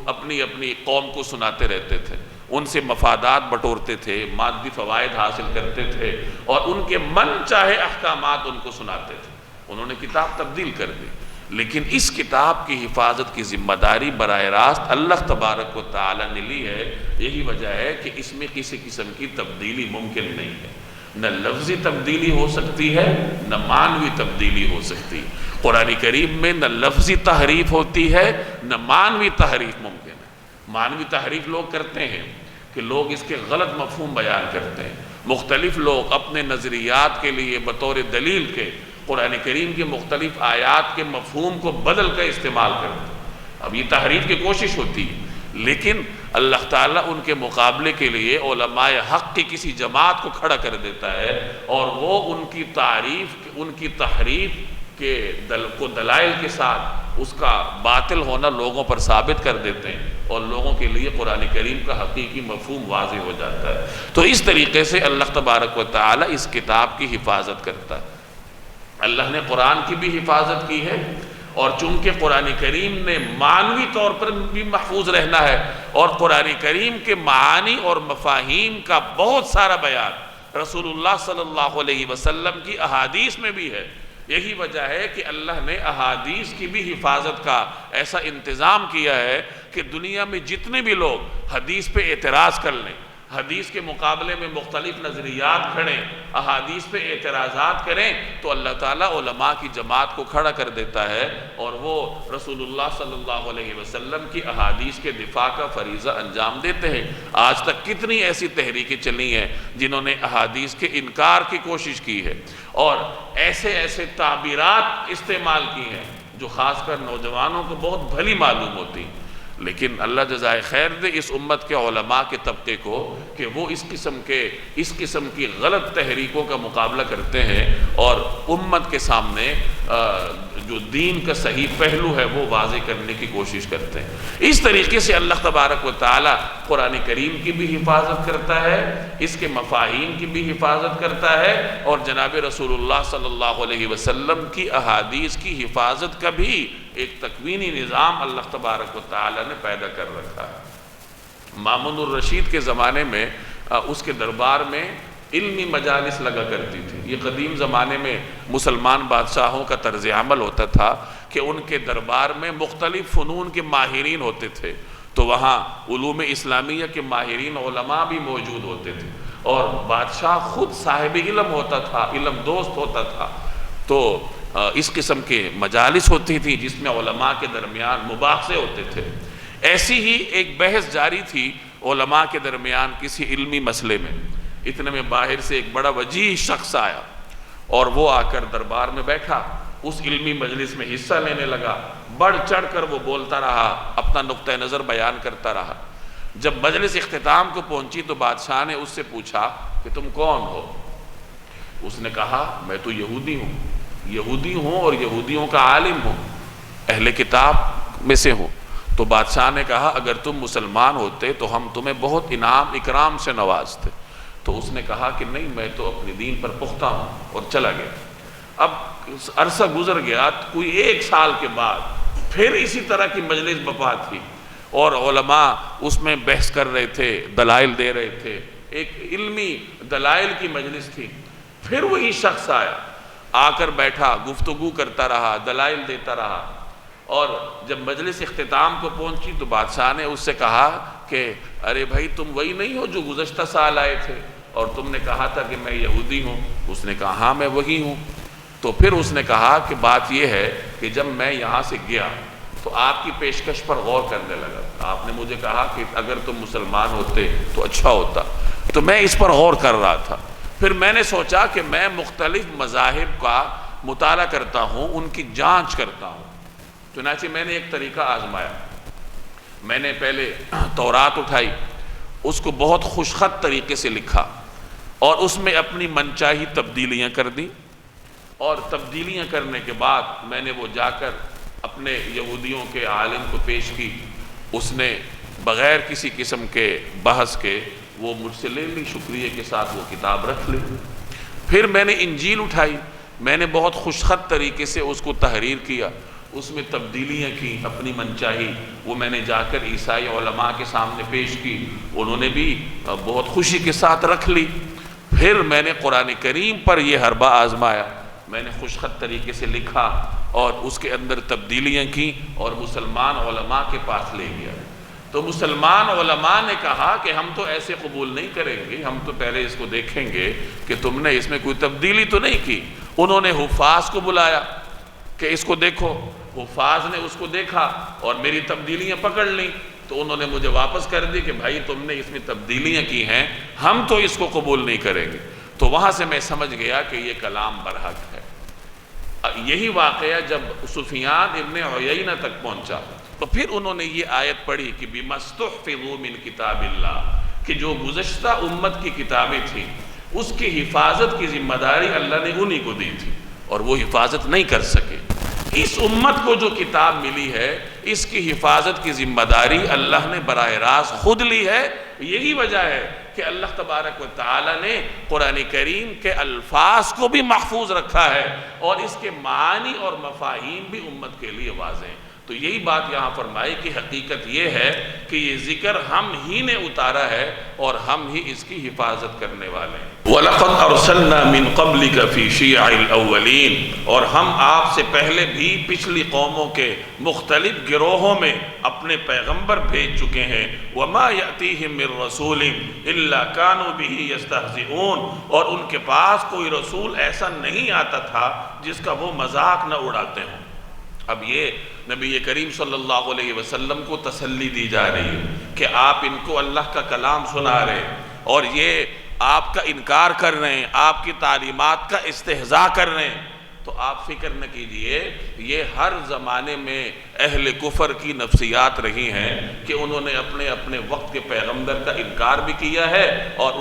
اپنی قوم کو سناتے رہتے تھے، ان سے مفادات بٹورتے تھے، مادی فوائد حاصل کرتے تھے، اور ان کے من چاہے احکامات ان کو سناتے تھے۔ انہوں نے کتاب تبدیل کر دی، لیکن اس کتاب کی حفاظت کی ذمہ داری براہ راست اللہ تبارک و تعالی نے لی ہے۔ یہی وجہ ہے کہ اس میں کسی قسم کی تبدیلی ممکن نہیں ہے، نہ لفظی تبدیلی ہو سکتی ہے، نہ معنوی تبدیلی ہو سکتی۔ قرآن کریم میں نہ لفظی تحریف ہوتی ہے، نہ معنوی تحریف ممکن ہے۔ معنوی تحریف لوگ کرتے ہیں کہ لوگ اس کے غلط مفہوم بیان کرتے ہیں، مختلف لوگ اپنے نظریات کے لیے بطور دلیل کے قرآن کریم کی مختلف آیات کے مفہوم کو بدل کر استعمال کرتے ہیں۔ اب یہ تحریف کی کوشش ہوتی ہے، لیکن اللہ تعالیٰ ان کے مقابلے کے لیے علماء حق کی کسی جماعت کو کھڑا کر دیتا ہے، اور وہ ان کی تعریف، ان کی تحریف کے دلائل کے ساتھ اس کا باطل ہونا لوگوں پر ثابت کر دیتے ہیں، اور لوگوں کے لیے قرآن کریم کا حقیقی مفہوم واضح ہو جاتا ہے۔ تو اس طریقے سے اللہ تبارک و تعالیٰ اس کتاب کی حفاظت کرتا ہے۔ اللہ نے قرآن کی بھی حفاظت کی ہے، اور چونکہ قرآن کریم نے معنوی طور پر بھی محفوظ رہنا ہے، اور قرآن کریم کے معانی اور مفاہیم کا بہت سارا بیان رسول اللہ صلی اللہ علیہ وسلم کی احادیث میں بھی ہے۔ یہی وجہ ہے کہ اللہ نے احادیث کی بھی حفاظت کا ایسا انتظام کیا ہے کہ دنیا میں جتنے بھی لوگ حدیث پہ اعتراض کر لیں، حدیث کے مقابلے میں مختلف نظریات کھڑیں، احادیث پہ اعتراضات کریں، تو اللہ تعالیٰ علماء کی جماعت کو کھڑا کر دیتا ہے، اور وہ رسول اللہ صلی اللہ علیہ وسلم کی احادیث کے دفاع کا فریضہ انجام دیتے ہیں۔ آج تک کتنی ایسی تحریکیں چلی ہیں جنہوں نے احادیث کے انکار کی کوشش کی ہے، اور ایسے تعبیرات استعمال کی ہیں جو خاص کر نوجوانوں کو بہت بھلی معلوم ہوتی ہیں۔ لیکن اللہ جزائے خیر دے اس امت کے علماء کے طبقے کو کہ وہ اس قسم کی غلط تحریکوں کا مقابلہ کرتے ہیں، اور امت کے سامنے جو دین کا صحیح پہلو ہے وہ واضح کرنے کی کوشش کرتے ہیں۔ اس طریقے سے اللہ تبارک و تعالی قرآن کریم کی بھی حفاظت کرتا ہے، اس کے مفاہیم کی بھی حفاظت کرتا ہے، اور جناب رسول اللہ صلی اللہ علیہ وسلم کی احادیث کی حفاظت کا بھی ایک تکوینی نظام اللہ تبارک و تعالی نے پیدا کر رکھا ہے۔ مامون الرشید کے زمانے میں اس کے دربار میں علمی مجالس لگا کرتی تھی۔ یہ قدیم زمانے میں مسلمان بادشاہوں کا طرز عمل ہوتا تھا کہ ان کے دربار میں مختلف فنون کے ماہرین ہوتے تھے، تو وہاں علوم اسلامیہ کے ماہرین علماء بھی موجود ہوتے تھے، اور بادشاہ خود صاحب علم ہوتا تھا، علم دوست ہوتا تھا۔ تو اس قسم کے مجالس ہوتی تھی جس میں علماء کے درمیان مباحثے ہوتے تھے۔ ایسی ہی ایک بحث جاری تھی علماء کے درمیان کسی علمی مسئلے میں۔ اتنے میں باہر سے ایک بڑا وجیح شخص آیا، اور وہ آ کر دربار میں بیٹھا، اس علمی مجلس میں حصہ لینے لگا، بڑھ چڑھ کر وہ بولتا رہا، اپنا نقطہ نظر بیان کرتا رہا۔ جب مجلس اختتام کو پہنچی تو بادشاہ نے اس سے پوچھا کہ تم کون ہو؟ اس نے کہا میں تو یہودی ہوں اور یہودیوں کا عالم ہوں، اہل کتاب میں سے ہوں۔ تو بادشاہ نے کہا اگر تم مسلمان ہوتے تو ہم تمہیں بہت انعام اکرام سے نوازتے۔ تو اس نے کہا کہ نہیں، میں تو اپنے دین پر پختہ ہوں، اور چلا گیا۔ اب عرصہ گزر گیا، کوئی 1 سال کے بعد پھر اسی طرح کی مجلس بپا تھی، اور علماء اس میں بحث کر رہے تھے، دلائل دے رہے تھے، ایک علمی دلائل کی مجلس تھی۔ پھر وہی شخص آیا، آ کر بیٹھا، گفتگو کرتا رہا، دلائل دیتا رہا، اور جب مجلس اختتام کو پہنچی تو بادشاہ نے اس سے کہا کہ ارے بھائی تم وہی نہیں ہو جو گزشتہ سال آئے تھے اور تم نے کہا تھا کہ میں یہودی ہوں؟ اس نے کہا ہاں میں وہی ہوں۔ تو پھر اس نے کہا کہ بات یہ ہے کہ جب میں یہاں سے گیا تو آپ کی پیشکش پر غور کرنے لگا، آپ نے مجھے کہا کہ اگر تم مسلمان ہوتے تو اچھا ہوتا، تو میں اس پر غور کر رہا تھا۔ پھر میں نے سوچا کہ میں مختلف مذاہب کا مطالعہ کرتا ہوں، ان کی جانچ کرتا ہوں۔ چنانچہ میں نے ایک طریقہ آزمایا، میں نے پہلے تورات اٹھائی، اس کو بہت خوشخط طریقے سے لکھا، اور اس میں اپنی منچاہی تبدیلیاں کر دیں، اور تبدیلیاں کرنے کے بعد میں نے وہ جا کر اپنے یہودیوں کے عالم کو پیش کی۔ اس نے بغیر کسی قسم کے بحث کے وہ مجھ سے لے لی، شکریہ کے ساتھ وہ کتاب رکھ لی۔ پھر میں نے انجیل اٹھائی، میں نے بہت خوشخط طریقے سے اس کو تحریر کیا، اس میں تبدیلیاں کی اپنی منچاہی، وہ میں نے جا کر عیسائی علماء کے سامنے پیش کی، انہوں نے بھی بہت خوشی کے ساتھ رکھ لی۔ پھر میں نے قرآن کریم پر یہ حربہ آزمایا، میں نے خوشخط طریقے سے لکھا اور اس کے اندر تبدیلیاں کی اور مسلمان علماء کے پاس لے گیا۔ تو مسلمان علماء نے کہا کہ ہم تو ایسے قبول نہیں کریں گے، ہم تو پہلے اس کو دیکھیں گے کہ تم نے اس میں کوئی تبدیلی تو نہیں کی۔ انہوں نے حفاظ کو بلایا کہ اس کو دیکھو، حفاظ نے اس کو دیکھا اور میری تبدیلیاں پکڑ لیں، تو انہوں نے مجھے واپس کر دی کہ بھائی تم نے اس میں تبدیلیاں کی ہیں، ہم تو اس کو قبول نہیں کریں گے۔ تو وہاں سے میں سمجھ گیا کہ یہ کلام برحق ہے۔ یہی واقعہ جب سفیان ابن عیینہ تک پہنچا تو پھر انہوں نے یہ آیت پڑھی کہ بِمَا اسْتُحْفِظُوا مِنْ کِتَابِ اللَّهِ، کہ جو گزشتہ امت کی کتابیں تھیں اس کی حفاظت کی ذمہ داری اللہ نے انہی کو دی تھی اور وہ حفاظت نہیں کر سکے۔ اس امت کو جو کتاب ملی ہے اس کی حفاظت کی ذمہ داری اللہ نے براہ راست خود لی ہے۔ یہی وجہ ہے کہ اللہ تبارک و تعالی نے قرآن کریم کے الفاظ کو بھی محفوظ رکھا ہے اور اس کے معانی اور مفاہیم بھی امت کے لیے واضح ہیں۔ تو یہی بات یہاں فرمائی کہ حقیقت یہ ہے کہ یہ ذکر ہم ہی نے اتارا ہے اور ہم ہی اس کی حفاظت کرنے والے ہیں۔ وَلَقَدْ أَرْسَلْنَا مِن قَبْلِكَ فِي شِيَعِ الْأَوَّلِينَ، اور ہم آپ سے پہلے بھی پچھلی قوموں کے مختلف گروہوں میں اپنے پیغمبر بھیج چکے ہیں۔ وَمَا يَأْتِيهِم مِّن رَّسُولٍ إِلَّا كَانُوا بِهِ يَسْتَهْزِئُونَ، اور ان کے پاس کوئی رسول ایسا نہیں آتا تھا جس کا وہ مذاق نہ اڑاتے ہوں۔ اب یہ نبی کریم صلی اللہ علیہ وسلم کو تسلی دی جا رہی ہے کہ آپ ان کو اللہ کا کلام سنا رہے ہیں اور یہ آپ کا انکار کر رہے ہیں، آپ کی تعلیمات کا استہزاء کر رہے ہیں، تو آپ فکر نہ کیجئے، یہ ہر زمانے میں اہل کفر کی نفسیات رہی ہیں کہ انہوں نے اپنے وقت کے پیغمبر کا انکار بھی کیا ہے اور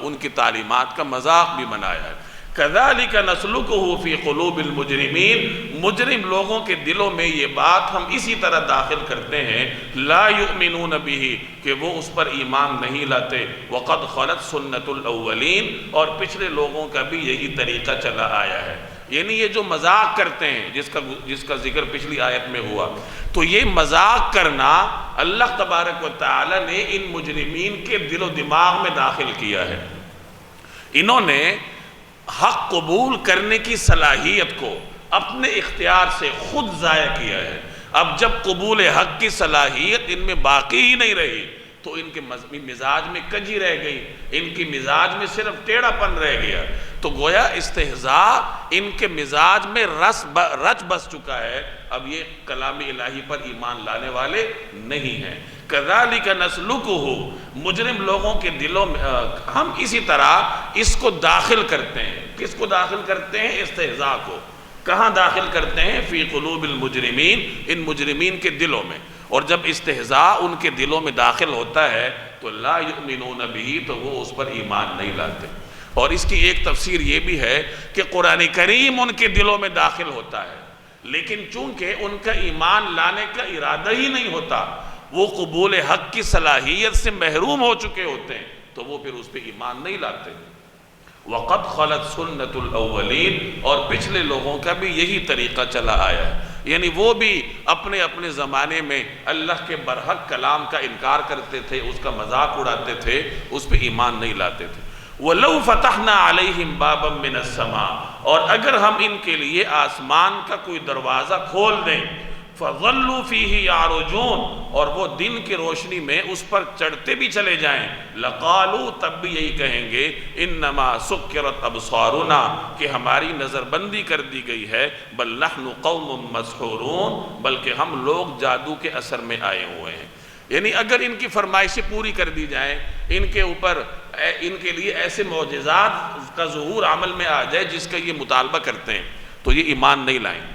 ان کی تعلیمات کا مذاق بھی بنایا ہے۔ كَذَلِكَ نَسْلُكُهُ فِي قُلُوبِ الْمُجْرِمِينَ، مجرم لوگوں کے دلوں میں یہ بات ہم اسی طرح داخل کرتے ہیں، لا يؤمنون به، کہ وہ اس پر ایمان نہیں لاتے، وَقَدْ خَلَتْ سُنَّةُ الْأَوَّلِينَ، اور پچھلے لوگوں کا بھی یہی طریقہ چلا آیا ہے۔ یعنی یہ جو مذاق کرتے ہیں جس کا ذکر پچھلی آیت میں ہوا، تو یہ مذاق کرنا اللہ تبارک و تعالی نے ان مجرمین کے دل و دماغ میں داخل کیا ہے۔ انہوں نے حق قبول کرنے کی صلاحیت کو اپنے اختیار سے خود ضائع کیا ہے۔ اب جب قبول حق کی صلاحیت ان میں باقی ہی نہیں رہی تو ان کے مزاج میں کجی رہ گئی، ان کی مزاج میں صرف ٹیڑھا پن رہ گیا، تو گویا استہزاء ان کے مزاج میں رچ بس چکا ہے، اب یہ کلام الہی پر ایمان لانے والے نہیں ہیں۔ كَذَلِكَ نَسْلُكُهُ، مجرم لوگوں کے دلوں میں ہم اسی طرح اس کو داخل کرتے ہیں۔ کس کو داخل کرتے ہیں؟ استہزاء کو۔ کہاں داخل کرتے ہیں؟ فی قلوب المجرمین، ان مجرمین کے دلوں میں۔ اور جب استہزاء ان کے دلوں میں داخل ہوتا ہے تو لا یؤمنون به، تو وہ اس پر ایمان نہیں لاتے۔ اور اس کی ایک تفسیر یہ بھی ہے کہ قرآن کریم ان کے دلوں میں داخل ہوتا ہے لیکن چونکہ ان کا ایمان لانے کا ارادہ ہی نہیں ہوتا، وہ قبول حق کی صلاحیت سے محروم ہو چکے ہوتے ہیں، تو وہ پھر اس پہ ایمان نہیں لاتے۔ وَقَدْ خَلَتْ سُنَّةُ الْأَوَّلِينَ، اور پچھلے لوگوں کا بھی یہی طریقہ چلا آیا ہے، یعنی وہ بھی اپنے زمانے میں اللہ کے برحق کلام کا انکار کرتے تھے، اس کا مذاق اڑاتے تھے، اس پہ ایمان نہیں لاتے تھے۔ وَلَوْ فَتَحْنَا عَلَيْهِمْ بَابًا مِّنَ السَّمَاءِ، اور اگر ہم ان کے لیے آسمان کا کوئی دروازہ کھول دیں، فَظَلُّوا فِيهِ يَعْرُجُونَ، اور وہ دن کی روشنی میں اس پر چڑھتے بھی چلے جائیں، لَقَالُوا، تب بھی یہی کہیں گے، إِنَّمَا سُكِّرَتْ أَبْصَارُنَا، کہ ہماری نظر بندی کر دی گئی ہے، بَلْ نَحْنُ قَوْمٌ مَسْحُورُونَ، بلکہ ہم لوگ جادو کے اثر میں آئے ہوئے ہیں۔ یعنی اگر ان کی فرمائشیں پوری کر دی جائیں، ان کے اوپر ان کے لیے ایسے معجزات کا ظہور عمل میں آ جائے جس کا یہ مطالبہ کرتے ہیں، تو یہ ایمان نہیں لائیں گے۔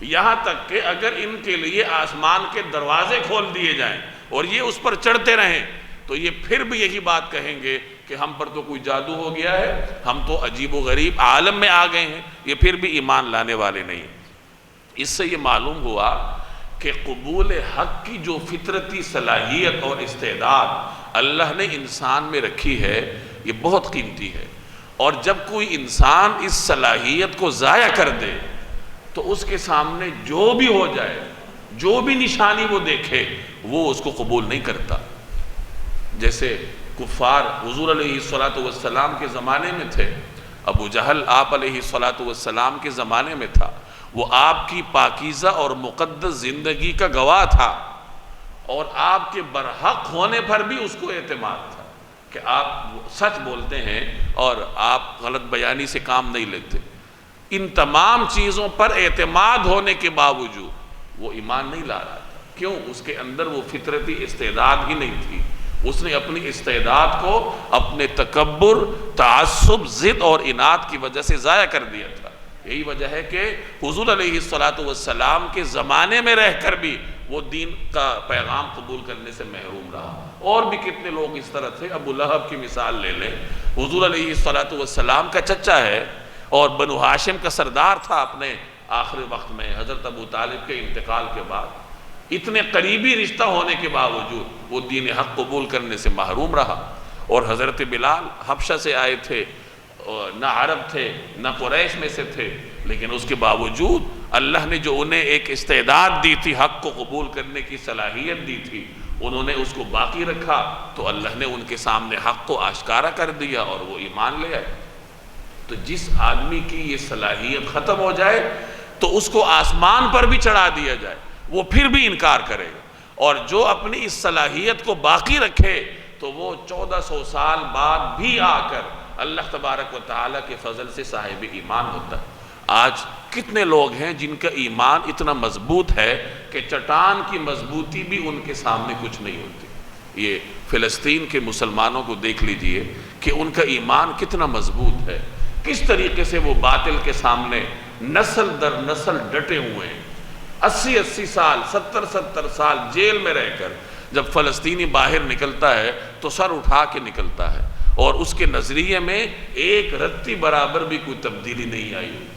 یہاں تک کہ اگر ان کے لیے آسمان کے دروازے کھول دیے جائیں اور یہ اس پر چڑھتے رہیں تو یہ پھر بھی یہی بات کہیں گے کہ ہم پر تو کوئی جادو ہو گیا ہے، ہم تو عجیب و غریب عالم میں آ گئے ہیں، یہ پھر بھی ایمان لانے والے نہیں۔ اس سے یہ معلوم ہوا کہ قبول حق کی جو فطرتی صلاحیت اور استعداد اللہ نے انسان میں رکھی ہے، یہ بہت قیمتی ہے، اور جب کوئی انسان اس صلاحیت کو ضائع کر دے تو اس کے سامنے جو بھی ہو جائے، جو بھی نشانی وہ دیکھے، وہ اس کو قبول نہیں کرتا۔ جیسے کفار حضور علیہ الصلوۃ کے زمانے میں تھے، ابو جہل آپ علیہ الصلوۃ کے زمانے میں تھا، وہ آپ کی پاکیزہ اور مقدس زندگی کا گواہ تھا، اور آپ کے برحق ہونے پر بھی اس کو اعتماد تھا کہ آپ سچ بولتے ہیں اور آپ غلط بیانی سے کام نہیں لیتے۔ ان تمام چیزوں پر اعتماد ہونے کے باوجود وہ ایمان نہیں لا رہا تھا۔ کیوں؟ اس کے اندر وہ فطرتی استعداد ہی نہیں تھی۔ اس نے اپنی استعداد کو اپنے تکبر، تعصب، ضد اور اناد کی وجہ سے ضائع کر دیا تھا۔ یہی وجہ ہے کہ حضور علیہ السلام کے زمانے میں رہ کر بھی وہ دین کا پیغام قبول کرنے سے محروم رہا۔ اور بھی کتنے لوگ اس طرح تھے، ابو لہب کی مثال لے لیں، حضور علیہ السلام کا چچا ہے اور بنو ہاشم کا سردار تھا اپنے آخری وقت میں حضرت ابو طالب کے انتقال کے بعد۔ اتنے قریبی رشتہ ہونے کے باوجود وہ دین حق قبول کرنے سے محروم رہا۔ اور حضرت بلال حبشہ سے آئے تھے، نہ عرب تھے نہ قریش میں سے تھے، لیکن اس کے باوجود اللہ نے جو انہیں ایک استعداد دی تھی، حق کو قبول کرنے کی صلاحیت دی تھی، انہوں نے اس کو باقی رکھا تو اللہ نے ان کے سامنے حق کو آشکارا کر دیا اور وہ ایمان لے آئے۔ تو جس آدمی کی یہ صلاحیت ختم ہو جائے تو اس کو آسمان پر بھی چڑھا دیا جائے، وہ پھر بھی انکار کرے گا، اور جو اپنی اس صلاحیت کو باقی رکھے تو وہ 1400 سال بعد بھی آ کر اللہ تبارک و تعالیٰ کے فضل سے صاحب ایمان ہوتا ہے۔ آج کتنے لوگ ہیں جن کا ایمان اتنا مضبوط ہے کہ چٹان کی مضبوطی بھی ان کے سامنے کچھ نہیں ہوتی۔ یہ فلسطین کے مسلمانوں کو دیکھ لیجئے کہ ان کا ایمان کتنا مضبوط ہے، کس طریقے سے وہ باطل کے سامنے نسل در نسل ڈٹے ہوئے ہیں۔ 80 سال 70 سال جیل میں رہ کر جب فلسطینی باہر نکلتا ہے تو سر اٹھا کے نکلتا ہے، اور اس کے نظریے میں ایک رتی برابر بھی کوئی تبدیلی نہیں آئی ہوتی۔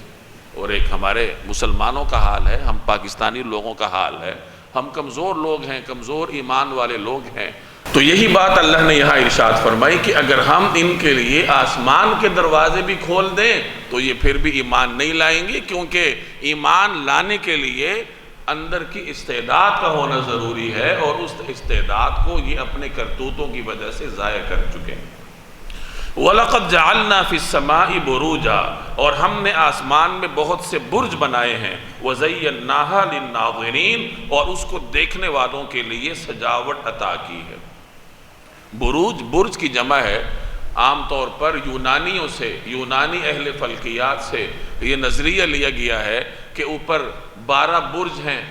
اور ایک ہمارے مسلمانوں کا حال ہے، ہم پاکستانی لوگوں کا حال ہے، ہم کمزور لوگ ہیں، کمزور ایمان والے لوگ ہیں۔ تو یہی بات اللہ نے یہاں ارشاد فرمائی کہ اگر ہم ان کے لیے آسمان کے دروازے بھی کھول دیں تو یہ پھر بھی ایمان نہیں لائیں گے، کیونکہ ایمان لانے کے لیے اندر کی استعداد کا ہونا ضروری ہے، اور اس استعداد کو یہ اپنے کرتوتوں کی وجہ سے ضائع کر چکے ہیں۔ وَلَقَدْ جَعَلْنَا فِي السَّمَاءِ بُرُوجًا، اور ہم نے آسمان میں بہت سے برج بنائے ہیں، وَزَيَّنَّاهَا لِلنَّاظِرِينَ، اور اس کو دیکھنے والوں کے لیے سجاوٹ عطا کی ہے۔ برج کی جمع ہے۔ عام طور پر یونانیوں سے، یونانی اہل فلکیات سے یہ نظریہ لیا گیا ہے کہ اوپر 12 برج ہیں،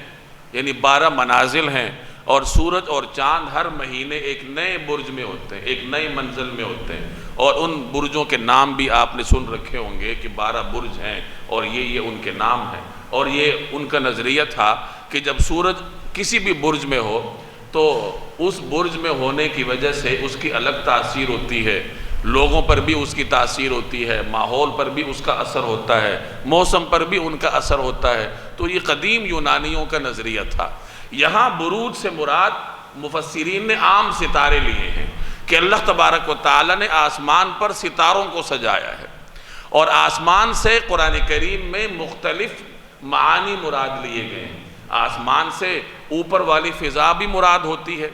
یعنی 12 منازل ہیں، اور سورج اور چاند ہر مہینے ایک نئے برج میں ہوتے ہیں، ایک نئی منزل میں ہوتے ہیں، اور ان برجوں کے نام بھی آپ نے سن رکھے ہوں گے کہ 12 برج ہیں اور یہ ان کے نام ہیں۔ اور یہ ان کا نظریہ تھا کہ جب سورج کسی بھی برج میں ہو تو اس برج میں ہونے کی وجہ سے اس کی الگ تاثیر ہوتی ہے، لوگوں پر بھی اس کی تاثیر ہوتی ہے، ماحول پر بھی اس کا اثر ہوتا ہے، موسم پر بھی ان کا اثر ہوتا ہے۔ تو یہ قدیم یونانیوں کا نظریہ تھا۔ یہاں بروج سے مراد مفسرین نے عام ستارے لیے ہیں کہ اللہ تبارک و تعالیٰ نے آسمان پر ستاروں کو سجایا ہے، اور آسمان سے قرآن کریم میں مختلف معانی مراد لیے گئے ہیں۔ آسمان سے اوپر والی فضا بھی مراد ہوتی ہے،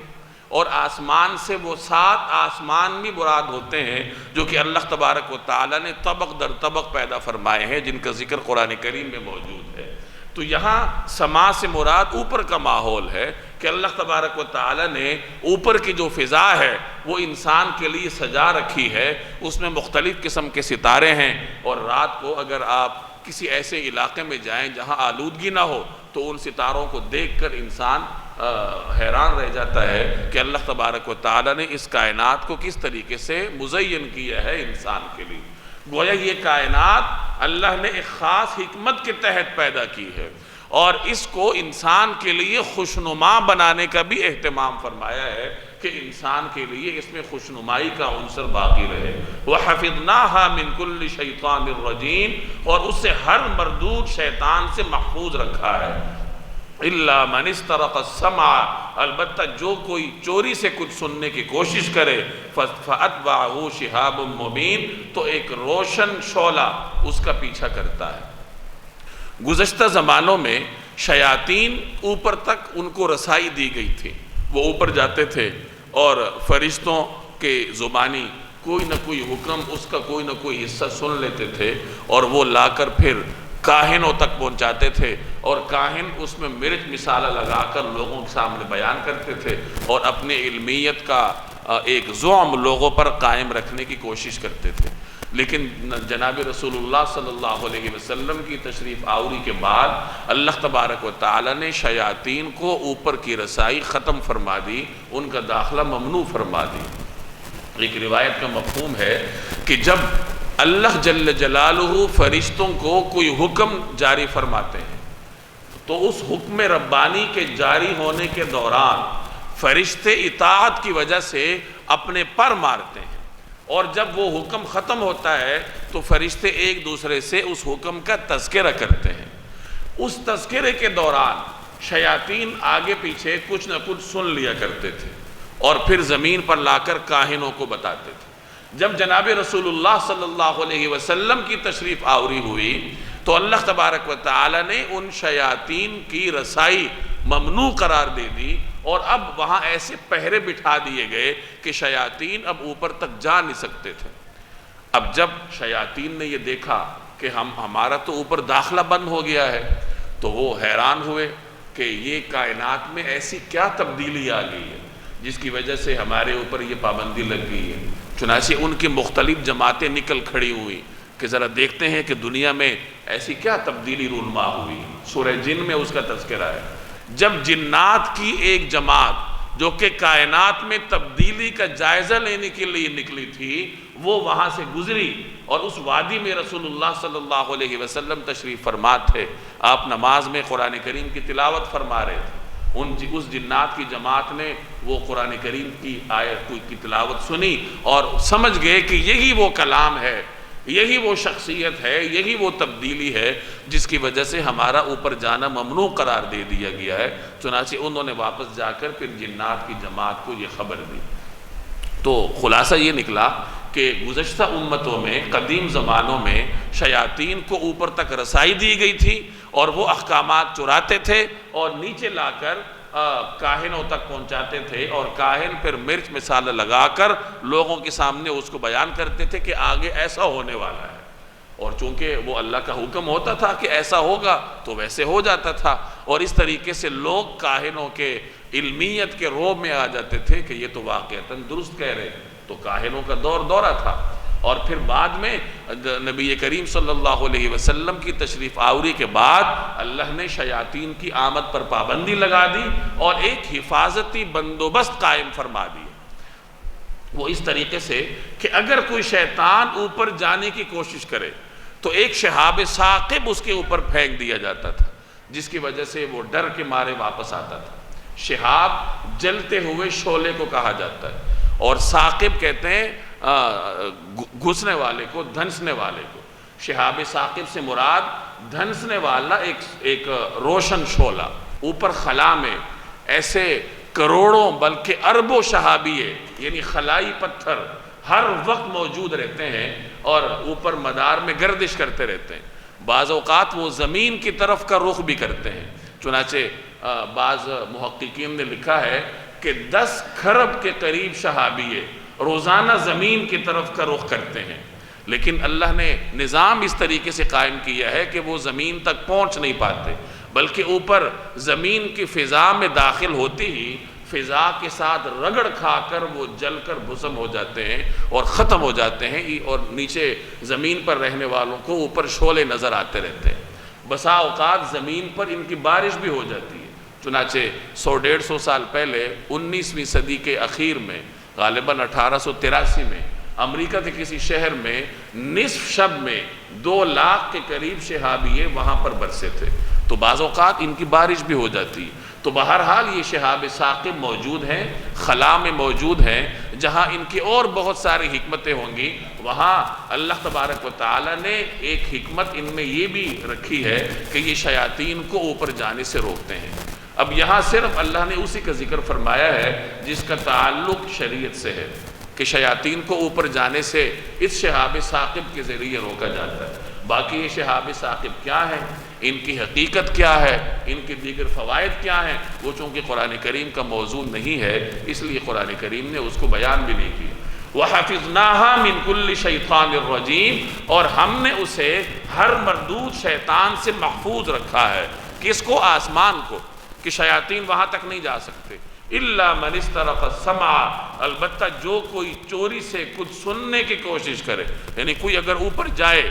اور آسمان سے وہ 7 آسمان بھی مراد ہوتے ہیں جو کہ اللہ تبارک و تعالیٰ نے طبق در طبق پیدا فرمائے ہیں، جن کا ذکر قرآن کریم میں موجود ہے۔ تو یہاں سما سے مراد اوپر کا ماحول ہے کہ اللہ تبارک و تعالیٰ نے اوپر کی جو فضا ہے وہ انسان کے لیے سجا رکھی ہے، اس میں مختلف قسم کے ستارے ہیں، اور رات کو اگر آپ کسی ایسے علاقے میں جائیں جہاں آلودگی نہ ہو تو ان ستاروں کو دیکھ کر انسان حیران رہ جاتا ہے کہ اللہ تبارک و تعالیٰ نے اس کائنات کو کس طریقے سے مزین کیا ہے انسان کے لیے۔ گویا یہ کائنات اللہ نے ایک خاص حکمت کے تحت پیدا کی ہے، اور اس کو انسان کے لیے خوشنما بنانے کا بھی اہتمام فرمایا ہے کہ انسان کے لیے اس میں خوشنمائی کا عنصر باقی رہے۔ وَحَفِظْنَاهَا مِن كُلِّ شَيْطَانٍ رَجِيمٍ، اور اس سے ہر مردود شیطان سے محفوظ رکھا ہے۔ الا من استرق السمع، البتہ جو کوئی چوری سے کچھ سننے کی کوشش کرے، فاتبعہ شہاب مبین، تو ایک روشن شعلہ اس کا پیچھا کرتا ہے۔ گزشتہ زمانوں میں شیاطین اوپر تک ان کو رسائی دی گئی تھی، وہ اوپر جاتے تھے اور فرشتوں کے زبانی کوئی نہ کوئی حکم، اس کا کوئی نہ کوئی حصہ سن لیتے تھے اور وہ لا کر پھر کاہنوں تک پہنچاتے تھے، اور کاہن اس میں مرچ مسالہ لگا کر لوگوں کے سامنے بیان کرتے تھے اور اپنے علمیت کا ایک زعم لوگوں پر قائم رکھنے کی کوشش کرتے تھے۔ لیکن جناب رسول اللہ صلی اللہ علیہ وسلم کی تشریف آوری کے بعد اللہ تبارک و تعالی نے شیاطین کو اوپر کی رسائی ختم فرما دی، ان کا داخلہ ممنوع فرما دی۔ ایک روایت کا مفہوم ہے کہ جب اللہ جل جلالہ فرشتوں کو کوئی حکم جاری فرماتے ہیں تو اس حکم ربانی کے جاری ہونے کے دوران فرشتے اطاعت کی وجہ سے اپنے پر مارتے ہیں، اور جب وہ حکم ختم ہوتا ہے تو فرشتے ایک دوسرے سے اس حکم کا تذکرہ کرتے ہیں۔ اس تذکرے کے دوران شیاطین آگے پیچھے کچھ نہ کچھ سن لیا کرتے تھے اور پھر زمین پر لا کر کاہنوں کو بتاتے تھے۔ جب جناب رسول اللہ صلی اللہ علیہ وسلم کی تشریف آوری ہوئی تو اللہ تبارک و تعالی نے ان شیاطین کی رسائی ممنوع قرار دے دی، اور اب وہاں ایسے پہرے بٹھا دیے گئے کہ شیاطین اب اوپر تک جا نہیں سکتے تھے۔ اب جب شیاطین نے یہ دیکھا کہ ہمارا تو اوپر داخلہ بند ہو گیا ہے تو وہ حیران ہوئے کہ یہ کائنات میں ایسی کیا تبدیلی آ گئی ہے جس کی وجہ سے ہمارے اوپر یہ پابندی لگ گئی ہے۔ چنانچہ ان کی مختلف جماعتیں نکل کھڑی ہوئی کہ ذرا دیکھتے ہیں کہ دنیا میں ایسی کیا تبدیلی رونما ہوئی۔ سورہ جن میں اس کا تذکرہ ہے، جب جنات کی ایک جماعت جو کہ کائنات میں تبدیلی کا جائزہ لینے کے لیے نکلی تھی وہ وہاں سے گزری، اور اس وادی میں رسول اللہ صلی اللہ علیہ وسلم تشریف فرما تھے، آپ نماز میں قرآن کریم کی تلاوت فرما رہے تھے۔ اس جنات کی جماعت نے وہ قرآن کریم کی آیت کی تلاوت سنی اور سمجھ گئے کہ یہی وہ کلام ہے، یہی وہ شخصیت ہے، یہی وہ تبدیلی ہے جس کی وجہ سے ہمارا اوپر جانا ممنوع قرار دے دیا گیا ہے۔ چنانچہ انہوں نے واپس جا کر پھر جنات کی جماعت کو یہ خبر دی۔ تو خلاصہ یہ نکلا کہ گزشتہ امتوں میں، قدیم زمانوں میں شیاطین کو اوپر تک رسائی دی گئی تھی اور وہ احکامات چراتے تھے اور نیچے لا کر کاہنوں تک پہنچاتے تھے، اور کاہن پھر مرچ مسالہ لگا کر لوگوں کے سامنے اس کو بیان کرتے تھے کہ آگے ایسا ہونے والا ہے، اور چونکہ وہ اللہ کا حکم ہوتا تھا کہ ایسا ہوگا تو ویسے ہو جاتا تھا، اور اس طریقے سے لوگ کاہنوں کے علمیت کے روب میں آ جاتے تھے کہ یہ تو واقعتاً درست کہہ رہے۔ تو کاہنوں کا دورہ تھا، اور پھر بعد میں نبی کریم صلی اللہ علیہ وسلم کی تشریف آوری کے بعد اللہ نے شیاطین کی آمد پر پابندی لگا دی اور ایک حفاظتی بندوبست قائم فرما دی، وہ اس طریقے سے کہ اگر کوئی شیطان اوپر جانے کی کوشش کرے تو ایک شہاب ثاقب اس کے اوپر پھینک دیا جاتا تھا، جس کی وجہ سے وہ ڈر کے مارے واپس آتا تھا۔ شہاب جلتے ہوئے شعلے کو کہا جاتا ہے، اور ثاقب کہتے ہیں گھسنے والے کو، دھنسنے والے کو۔ شہاب ثاقب سے مراد دھنسنے والا ایک روشن شعلہ۔ اوپر خلا میں ایسے کروڑوں بلکہ اربوں شہابیے یعنی خلائی پتھر ہر وقت موجود رہتے ہیں اور اوپر مدار میں گردش کرتے رہتے ہیں۔ بعض اوقات وہ زمین کی طرف کا رخ بھی کرتے ہیں، چنانچہ بعض محققین نے لکھا ہے کہ 10 کھرب کے قریب شہابیے روزانہ زمین کی طرف کا رخ کرتے ہیں، لیکن اللہ نے نظام اس طریقے سے قائم کیا ہے کہ وہ زمین تک پہنچ نہیں پاتے، بلکہ اوپر زمین کی فضا میں داخل ہوتی ہی فضا کے ساتھ رگڑ کھا کر وہ جل کر بھسم ہو جاتے ہیں اور ختم ہو جاتے ہیں، اور نیچے زمین پر رہنے والوں کو اوپر شعلے نظر آتے رہتے ہیں۔ بسا اوقات زمین پر ان کی بارش بھی ہو جاتی ہے۔ چنانچہ 100-150 سال پہلے 19ویں صدی کے اخیر میں، غالباً 1883 میں، امریکہ کے کسی شہر میں نصف شب میں 2 لاکھ کے قریب شہابیے وہاں پر برسے تھے، تو بعض اوقات ان کی بارش بھی ہو جاتی ہے۔ تو بہرحال یہ شہاب ثاقب موجود ہیں، خلا میں موجود ہیں، جہاں ان کی اور بہت ساری حکمتیں ہوں گی، وہاں اللہ تبارک و تعالی نے ایک حکمت ان میں یہ بھی رکھی ہے کہ یہ شیاطین کو اوپر جانے سے روکتے ہیں۔ اب یہاں صرف اللہ نے اسی کا ذکر فرمایا ہے جس کا تعلق شریعت سے ہے کہ شیاطین کو اوپر جانے سے اس شہاب ثاقب کے ذریعے روکا جاتا ہے۔ باقی یہ شہاب ثاقب کیا ہے، ان کی حقیقت کیا ہے، ان کے دیگر فوائد کیا ہیں، وہ چونکہ قرآن کریم کا موضوع نہیں ہے اس لیے قرآن کریم نے اس کو بیان بھی نہیں کیا۔ وَحَفِظْنَاهَا مِن كُلِّ شَيْطَانٍ رَجِيمٍ، اور ہم نے اسے ہر مردود شیطان سے محفوظ رکھا ہے۔ کس کو؟ آسمان کو، کہ شیاطین وہاں تک نہیں جا سکتے۔ إِلَّا مَنِ اسْتَرَقَ السَّمْعَ، البتہ جو کوئی چوری سے کچھ سننے کی کوشش کرے، یعنی کوئی اگر اوپر جائے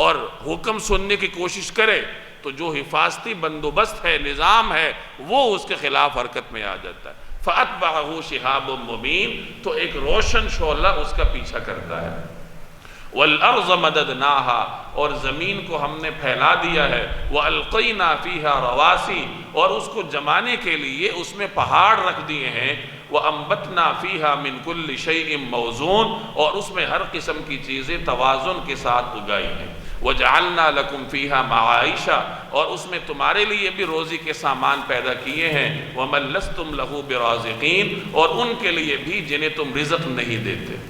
اور حکم سننے کی کوشش کرے تو جو حفاظتی بندوبست ہے، نظام ہے، وہ اس کے خلاف حرکت میں آ جاتا ہے۔ فَأَتْبَعَهُ شِهَابٌ مُبِينٌ، تو ایک روشن شعلہ اس کا پیچھا کرتا ہے۔ وَالْأَرْضَ مَدَدْنَاهَا، اور زمین کو ہم نے پھیلا دیا ہے۔ وَأَلْقَيْنَا فِيهَا رَوَاسِي، اور اس کو جمانے کے لیے اس میں پہاڑ رکھ دیے ہیں۔ وَأَنبَتْنَا فِيهَا مِن كُلِّ شَيْءٍ مَوْزُونٍ، اور اس میں ہر قسم کی چیزیں توازن کے ساتھ اگائی ہیں۔ وَجَعَلْنَا لَكُمْ فِيهَا مَعَائِشَ، اور اس میں تمہارے لیے بھی روزی کے سامان پیدا کیے ہیں۔ وَمَن لَسْتُمْ لَهُ بِرَازِقِينَ، اور ان کے لیے بھی جنہیں تم رزق نہیں دیتے۔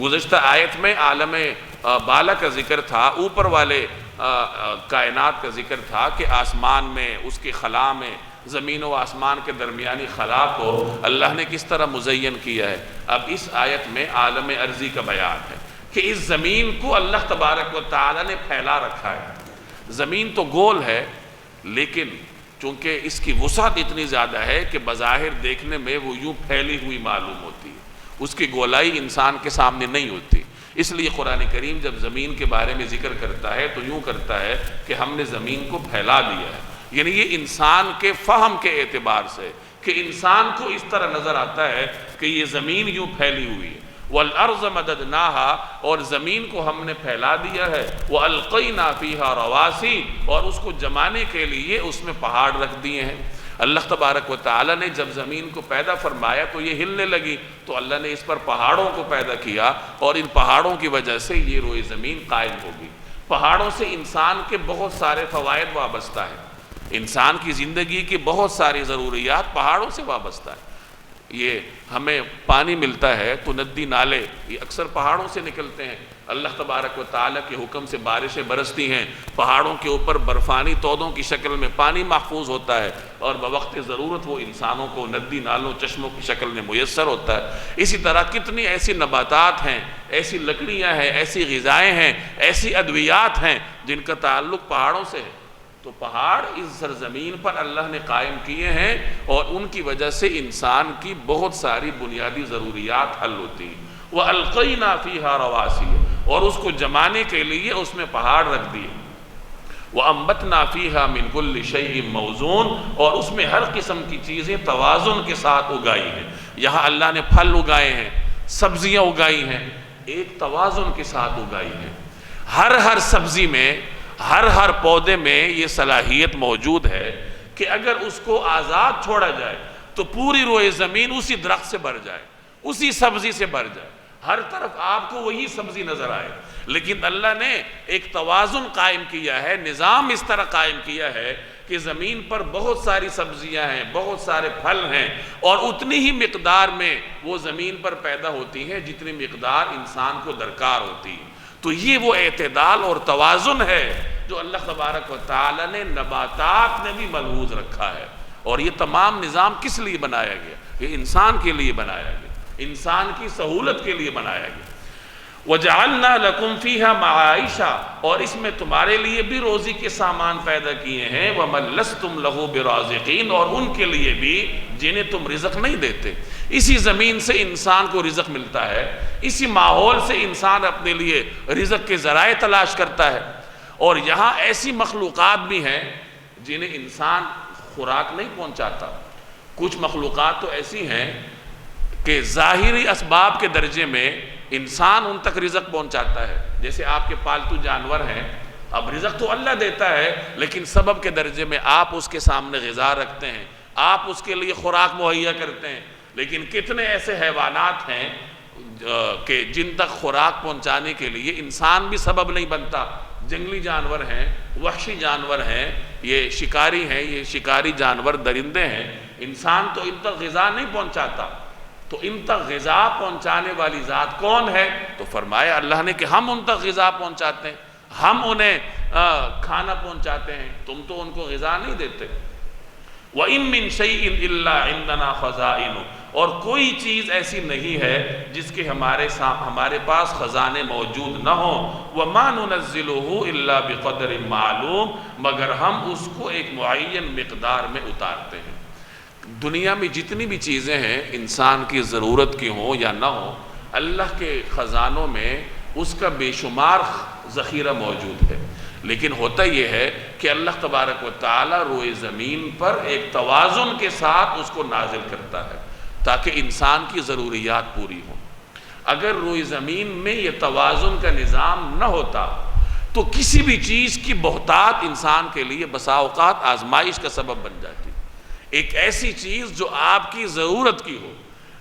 گزشتہ آیت میں عالم بالا کا ذکر تھا، اوپر والے کائنات کا ذکر تھا کہ آسمان میں، اس کے خلا میں، زمین و آسمان کے درمیانی خلا کو اللہ نے کس طرح مزین کیا ہے۔ اب اس آیت میں عالم ارضی کا بیان ہے کہ اس زمین کو اللہ تبارک و تعالی نے پھیلا رکھا ہے۔ زمین تو گول ہے لیکن چونکہ اس کی وسعت اتنی زیادہ ہے کہ بظاہر دیکھنے میں وہ یوں پھیلی ہوئی معلوم ہوتی ہے، اس کی گولائی انسان کے سامنے نہیں ہوتی۔ اس لیے قرآن کریم جب زمین کے بارے میں ذکر کرتا ہے تو یوں کرتا ہے کہ ہم نے زمین کو پھیلا دیا ہے، یعنی یہ انسان کے فہم کے اعتبار سے کہ انسان کو اس طرح نظر آتا ہے کہ یہ زمین یوں پھیلی ہوئی ہے۔ وَالْأَرْضَ مَدَدْنَاهَا، اور زمین کو ہم نے پھیلا دیا ہے۔ وَأَلْقَيْنَا فِيهَا رَوَاسِي، اور اس کو جمانے کے لیے اس میں پہاڑ رکھ دیے ہیں۔ اللہ تبارک و تعالی نے جب زمین کو پیدا فرمایا تو یہ ہلنے لگی، تو اللہ نے اس پر پہاڑوں کو پیدا کیا، اور ان پہاڑوں کی وجہ سے یہ روئے زمین قائم ہوگی۔ پہاڑوں سے انسان کے بہت سارے فوائد وابستہ ہیں، انسان کی زندگی کی بہت ساری ضروریات پہاڑوں سے وابستہ ہیں۔ یہ ہمیں پانی ملتا ہے تو ندی نالے یہ اکثر پہاڑوں سے نکلتے ہیں۔ اللہ تبارک و تعالیٰ کے حکم سے بارشیں برستی ہیں، پہاڑوں کے اوپر برفانی تودوں کی شکل میں پانی محفوظ ہوتا ہے، اور بوقت ضرورت وہ انسانوں کو ندی نالوں چشموں کی شکل میں میسر ہوتا ہے۔ اسی طرح کتنی ایسی نباتات ہیں، ایسی لکڑیاں ہیں، ایسی غذائیں ہیں، ایسی ادویات ہیں جن کا تعلق پہاڑوں سے ہے۔ تو پہاڑ اس سرزمین پر اللہ نے قائم کیے ہیں، اور ان کی وجہ سے انسان کی بہت ساری بنیادی ضروریات حل ہوتی ہیں۔ وَأَلْقَيْنَا فِيهَا رَوَاسِيَ، اور اس کو جمانے کے لیے اس میں پہاڑ رکھ دیے۔ وَأَنبَتْنَا فِيهَا مِن كُلِّ شَيْءٍ مَوْزُونٍ، اور اس میں ہر قسم کی چیزیں توازن کے ساتھ اگائی ہیں۔ یہاں اللہ نے پھل اگائے ہیں، سبزیاں اگائی ہیں، ایک توازن کے ساتھ اگائی ہیں۔ ہر سبزی میں، ہر پودے میں یہ صلاحیت موجود ہے کہ اگر اس کو آزاد چھوڑا جائے تو پوری روئے زمین اسی درخت سے بھر جائے، اسی سبزی سے بھر جائے، ہر طرف آپ کو وہی سبزی نظر آئے۔ لیکن اللہ نے ایک توازن قائم کیا ہے، نظام اس طرح قائم کیا ہے کہ زمین پر بہت ساری سبزیاں ہیں، بہت سارے پھل ہیں، اور اتنی ہی مقدار میں وہ زمین پر پیدا ہوتی ہیں جتنی مقدار انسان کو درکار ہوتی ہے۔ تو یہ وہ اعتدال اور توازن ہے جو اللہ تبارک و تعالی نے نباتات میں بھی ملحوظ رکھا ہے۔ اور یہ تمام نظام کس لیے بنایا گیا؟ یہ انسان کے لیے بنایا گیا، انسان کی سہولت کے لیے بنایا گیا۔ وَجَعَلْنَا لَكُمْ فِيهَا مَعَائِشَ، اور اس میں تمہارے لیے بھی روزی کے سامان پیدا کیے ہیں۔ وَمَن لَسْتُمْ لَهُ بِرَازِقِينَ، اور ان کے لیے بھی جنہیں تم رزق نہیں دیتے۔ اسی زمین سے انسان کو رزق ملتا ہے، اسی ماحول سے انسان اپنے لیے رزق کے ذرائع تلاش کرتا ہے۔ اور یہاں ایسی مخلوقات بھی ہیں جنہیں انسان خوراک نہیں پہنچاتا۔ کچھ مخلوقات تو ایسی ہیں کہ ظاہری اسباب کے درجے میں انسان ان تک رزق پہنچاتا ہے، جیسے آپ کے پالتو جانور ہیں۔ اب رزق تو اللہ دیتا ہے، لیکن سبب کے درجے میں آپ اس کے سامنے غذا رکھتے ہیں، آپ اس کے لیے خوراک مہیا کرتے ہیں۔ لیکن کتنے ایسے حیوانات ہیں کہ جن تک خوراک پہنچانے کے لیے انسان بھی سبب نہیں بنتا۔ جنگلی جانور ہیں، وحشی جانور ہیں، یہ شکاری ہیں، یہ شکاری جانور درندے ہیں، انسان تو ان تک غذا نہیں پہنچاتا، تو ان تک غذا پہنچانے والی ذات کون ہے؟ تو فرمایا اللہ نے کہ ہم ان تک غذا پہنچاتے ہیں، ہم انہیں کھانا پہنچاتے ہیں، تم تو ان کو غذا نہیں دیتے۔ وَإِن مِّن شَيْءٍ إِلَّا عِندَنَا خَزَائِنُ، اور کوئی چیز ایسی نہیں ہے جس کے ہمارے پاس خزانے موجود نہ ہوں۔ وَمَا نُنَزِّلُهُ إِلَّا بِقَدْرٍ مَعْلُوم، مگر ہم اس کو ایک معین مقدار میں اتارتے ہیں۔ دنیا میں جتنی بھی چیزیں ہیں انسان کی ضرورت کی ہوں یا نہ ہوں، اللہ کے خزانوں میں اس کا بے شمار ذخیرہ موجود ہے، لیکن ہوتا یہ ہے کہ اللہ تبارک و تعالی روئے زمین پر ایک توازن کے ساتھ اس کو نازل کرتا ہے تاکہ انسان کی ضروریات پوری ہوں۔ اگر روئے زمین میں یہ توازن کا نظام نہ ہوتا تو کسی بھی چیز کی بہتات انسان کے لیے بسا اوقات آزمائش کا سبب بن جاتی۔ ایک ایسی چیز جو آپ کی ضرورت کی ہو،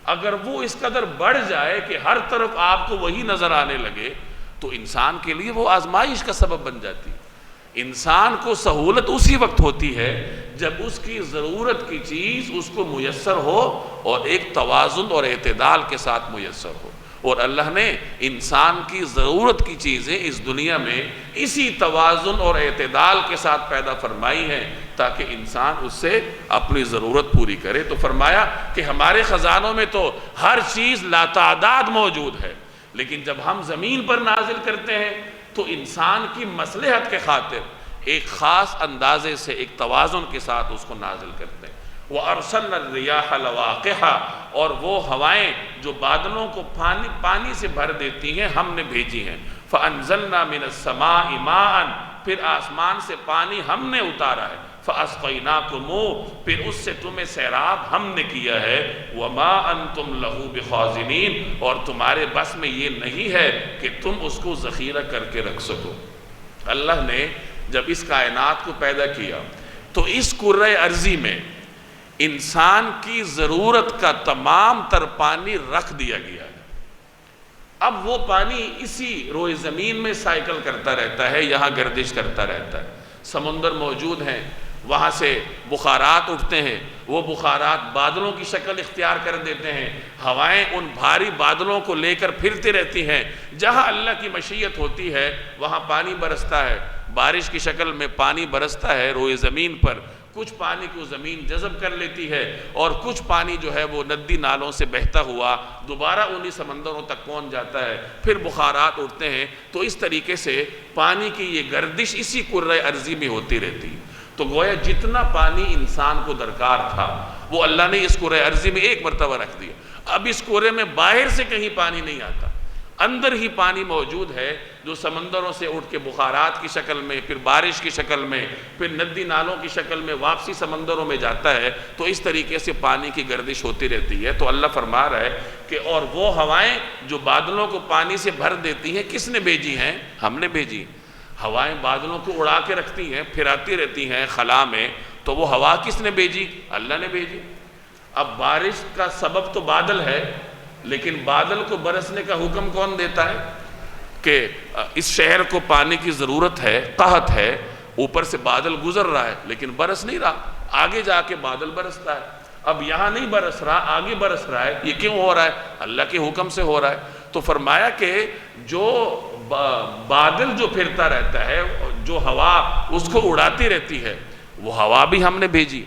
اگر وہ اس قدر بڑھ جائے کہ ہر طرف آپ کو وہی نظر آنے لگے تو انسان کے لیے وہ آزمائش کا سبب بن جاتی۔ انسان کو سہولت اسی وقت ہوتی ہے جب اس کی ضرورت کی چیز اس کو میسر ہو اور ایک توازن اور اعتدال کے ساتھ میسر ہو، اور اللہ نے انسان کی ضرورت کی چیزیں اس دنیا میں اسی توازن اور اعتدال کے ساتھ پیدا فرمائی ہیں تاکہ انسان اس سے اپنی ضرورت پوری کرے۔ تو فرمایا کہ ہمارے خزانوں میں تو ہر چیز لاتعداد موجود ہے، لیکن جب ہم زمین پر نازل کرتے ہیں تو انسان کی مصلحت کے خاطر ایک خاص اندازے سے ایک توازن کے ساتھ اس کو نازل کرتے ہیں۔ وَأَرْسَلْنَا الرِّيَاحَ لَوَاقِحَ، اور وہ ہوائیں جو بادلوں کو پانی سے بھر دیتی ہیں ہم نے بھیجی ہیں۔ فَأَنزَلْنَا مِنَ السَّمَاءِ مَاءً، پھر آسمان سے پانی ہم نے اتارا ہے۔ فَأَسْقَيْنَاكُمُوهُ، پھر اس سے تمہیں سیراب ہم نے کیا ہے۔ وَمَا أَنْتُمْ لَهُ بِخَازِنِينَ، اور تمہارے بس میں یہ نہیں ہے کہ تم اس کو ذخیرہ کر کے رکھ سکو۔ اللہ نے جب اس کائنات کو پیدا کیا تو اس کرۂ ارضی میں انسان کی ضرورت کا تمام تر پانی رکھ دیا گیا ہے۔ اب وہ پانی اسی روئے زمین میں سائیکل کرتا رہتا ہے، یہاں گردش کرتا رہتا ہے۔ سمندر موجود ہیں، وہاں سے بخارات اٹھتے ہیں، وہ بخارات بادلوں کی شکل اختیار کر دیتے ہیں، ہوائیں ان بھاری بادلوں کو لے کر پھرتی رہتی ہیں، جہاں اللہ کی مشیت ہوتی ہے وہاں پانی برستا ہے، بارش کی شکل میں پانی برستا ہے روئے زمین پر۔ کچھ پانی کو زمین جذب کر لیتی ہے اور کچھ پانی جو ہے وہ ندی نالوں سے بہتا ہوا دوبارہ انہی سمندروں تک پہنچ جاتا ہے، پھر بخارات اٹھتے ہیں۔ تو اس طریقے سے پانی کی یہ گردش اسی کرۂ ارضی میں ہوتی رہتی۔ تو گویا جتنا پانی انسان کو درکار تھا وہ اللہ نے اس کرۂ ارضی میں ایک مرتبہ رکھ دیا۔ اب اس کرے میں باہر سے کہیں پانی نہیں آتا، اندر ہی پانی موجود ہے جو سمندروں سے اٹھ کے بخارات کی شکل میں، پھر بارش کی شکل میں، پھر ندی نالوں کی شکل میں واپسی سمندروں میں جاتا ہے۔ تو اس طریقے سے پانی کی گردش ہوتی رہتی ہے۔ تو اللہ فرما رہا ہے کہ اور وہ ہوائیں جو بادلوں کو پانی سے بھر دیتی ہیں کس نے بھیجی ہیں؟ ہم نے بھیجی۔ ہوائیں بادلوں کو اڑا کے رکھتی ہیں، پھراتی رہتی ہیں خلا میں، تو وہ ہوا کس نے بھیجی؟ اللہ نے بھیجی۔ اب بارش کا سبب تو بادل ہے، لیکن بادل کو برسنے کا حکم کون دیتا ہے؟ کہ اس شہر کو پانی کی ضرورت ہے، قحط ہے، اوپر سے بادل گزر رہا ہے لیکن برس نہیں رہا، آگے جا کے بادل برستا ہے۔ اب یہاں نہیں برس رہا، آگے برس رہا ہے، یہ کیوں ہو رہا ہے؟ اللہ کے حکم سے ہو رہا ہے۔ تو فرمایا کہ جو بادل جو پھرتا رہتا ہے، جو ہوا اس کو اڑاتی رہتی ہے، وہ ہوا بھی ہم نے بھیجی،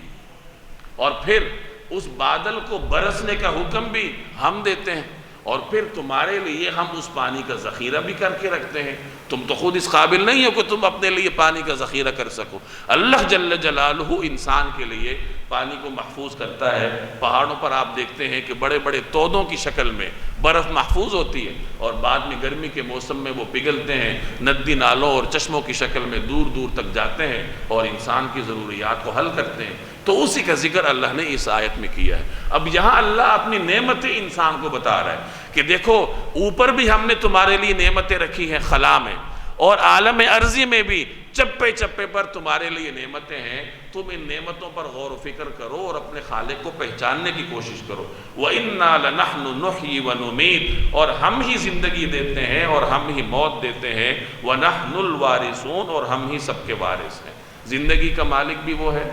اور پھر اس بادل کو برسنے کا حکم بھی ہم دیتے ہیں، اور پھر تمہارے لیے ہم اس پانی کا ذخیرہ بھی کر کے رکھتے ہیں۔ تم تو خود اس قابل نہیں ہو کہ تم اپنے لیے پانی کا ذخیرہ کر سکو۔ اللہ جل جلالہ انسان کے لیے پانی کو محفوظ کرتا ہے۔ پہاڑوں پر آپ دیکھتے ہیں کہ بڑے بڑے تودوں کی شکل میں برف محفوظ ہوتی ہے، اور بعد میں گرمی کے موسم میں وہ پگھلتے ہیں، ندی نالوں اور چشموں کی شکل میں دور دور تک جاتے ہیں اور انسان کی ضروریات کو حل کرتے ہیں۔ تو اسی کا ذکر اللہ نے اس آیت میں کیا ہے۔ اب یہاں اللہ اپنی نعمتیں انسان کو بتا رہا ہے کہ دیکھو اوپر بھی ہم نے تمہارے لیے نعمتیں رکھی ہیں خلا میں، اور عالم ارضی میں بھی چپے چپے پر تمہارے لیے نعمتیں ہیں۔ تم ان نعمتوں پر غور و فکر کرو اور اپنے خالق کو پہچاننے کی کوشش کرو۔ وَإِنَّا لَنَحْنُ نُحْيِي وَنُمِيتُ، اور ہم ہی زندگی دیتے ہیں اور ہم ہی موت دیتے ہیں۔ وَنَحْنُ الْوَارِثُونَ، اور ہم ہی سب کے وارث ہیں۔ زندگی کا مالک بھی وہ ہے،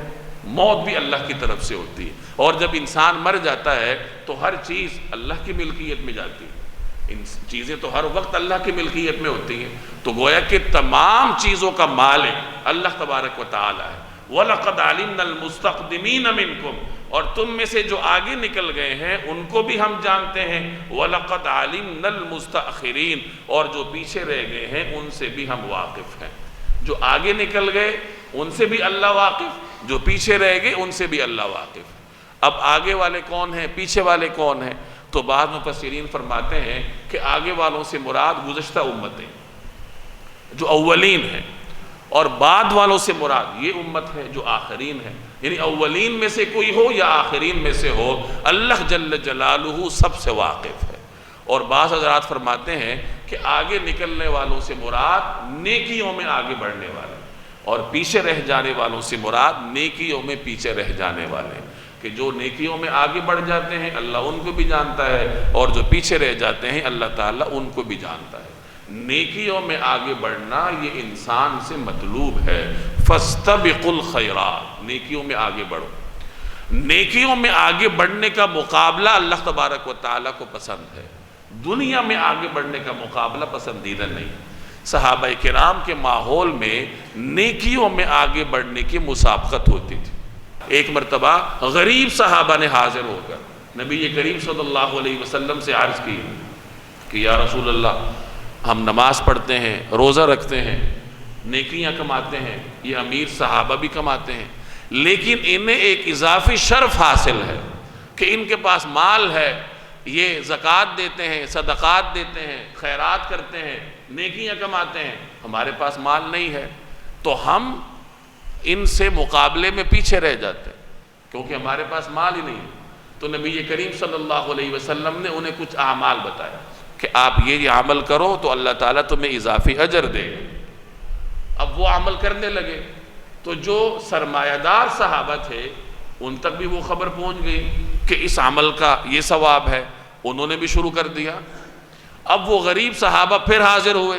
موت بھی اللہ کی طرف سے ہوتی ہے، اور جب انسان مر جاتا ہے تو ہر چیز اللہ کی ملکیت میں جاتی ہے، ان چیزیں تو ہر وقت اللہ کی ملکیت میں ہوتی ہیں، تو گویا کہ تمام چیزوں کا مالک اللہ تبارک و تعالی ہے۔ وَلَقَدْ عَلِمْنَا الْمُسْتَقْدِمِينَ مِنْكُمْ، اور تم میں سے جو آگے نکل گئے ہیں ان کو بھی ہم جانتے ہیں، وَلَقَدْ عَلِمْنَا الْمُسْتَأْخِرِينَ، اور جو پیچھے رہ گئے ہیں ان سے بھی ہم واقف ہیں۔ جو آگے نکل گئے ان سے بھی اللہ واقف، جو پیچھے رہ گئے ان سے بھی اللہ واقف۔ اب آگے والے کون ہیں، پیچھے والے کون ہیں؟ تو بعض مفسرین فرماتے ہیں کہ آگے والوں سے مراد گزشتہ امتیں جو اولین ہیں، اور بعد والوں سے مراد یہ امت ہے جو آخرین ہے، یعنی اولین میں سے کوئی ہو یا آخرین میں سے ہو، اللہ جل جلالہ سب سے واقف ہے۔ اور بعض حضرات فرماتے ہیں کہ آگے نکلنے والوں سے مراد نیکیوں میں آگے بڑھنے والے، اور پیچھے رہ جانے والوں سے مراد نیکیوں میں پیچھے رہ جانے والے، کہ جو نیکیوں میں آگے بڑھ جاتے ہیں اللہ ان کو بھی جانتا ہے، اور جو پیچھے رہ جاتے ہیں اللہ تعالیٰ ان کو بھی جانتا ہے۔ نیکیوں میں آگے بڑھنا یہ انسان سے مطلوب ہے، فاستبقوا الخیرات، نیکیوں میں آگے بڑھو۔ نیکیوں میں آگے بڑھنے کا مقابلہ اللہ تبارک و تعالیٰ کو پسند ہے، دنیا میں آگے بڑھنے کا مقابلہ پسندیدہ نہیں۔ صحابہ کرام کے ماحول میں نیکیوں میں آگے بڑھنے کی مسابقت ہوتی تھی۔ ایک مرتبہ غریب صحابہ نے حاضر ہو کر نبی کریم صلی اللہ علیہ وسلم سے عرض کی کہ یا رسول اللہ، ہم نماز پڑھتے ہیں، روزہ رکھتے ہیں، نیکیاں کماتے ہیں، یہ امیر صحابہ بھی کماتے ہیں، لیکن انہیں ایک اضافی شرف حاصل ہے کہ ان کے پاس مال ہے، یہ زکوٰۃ دیتے ہیں، صدقات دیتے ہیں، خیرات کرتے ہیں، نیکیاں کماتے ہیں، ہمارے پاس مال نہیں ہے، تو ہم ان سے مقابلے میں پیچھے رہ جاتے ہیں کیونکہ ہمارے پاس مال ہی نہیں ہے۔ تو نبی کریم صلی اللہ علیہ وسلم نے انہیں کچھ اعمال بتائے کہ آپ یہ عمل کرو تو اللہ تعالیٰ تمہیں اضافی اجر دے گا۔ اب وہ عمل کرنے لگے تو جو سرمایہ دار صحابہ تھے ان تک بھی وہ خبر پہنچ گئی کہ اس عمل کا یہ ثواب ہے، انہوں نے بھی شروع کر دیا۔ اب وہ غریب صحابہ پھر حاضر ہوئے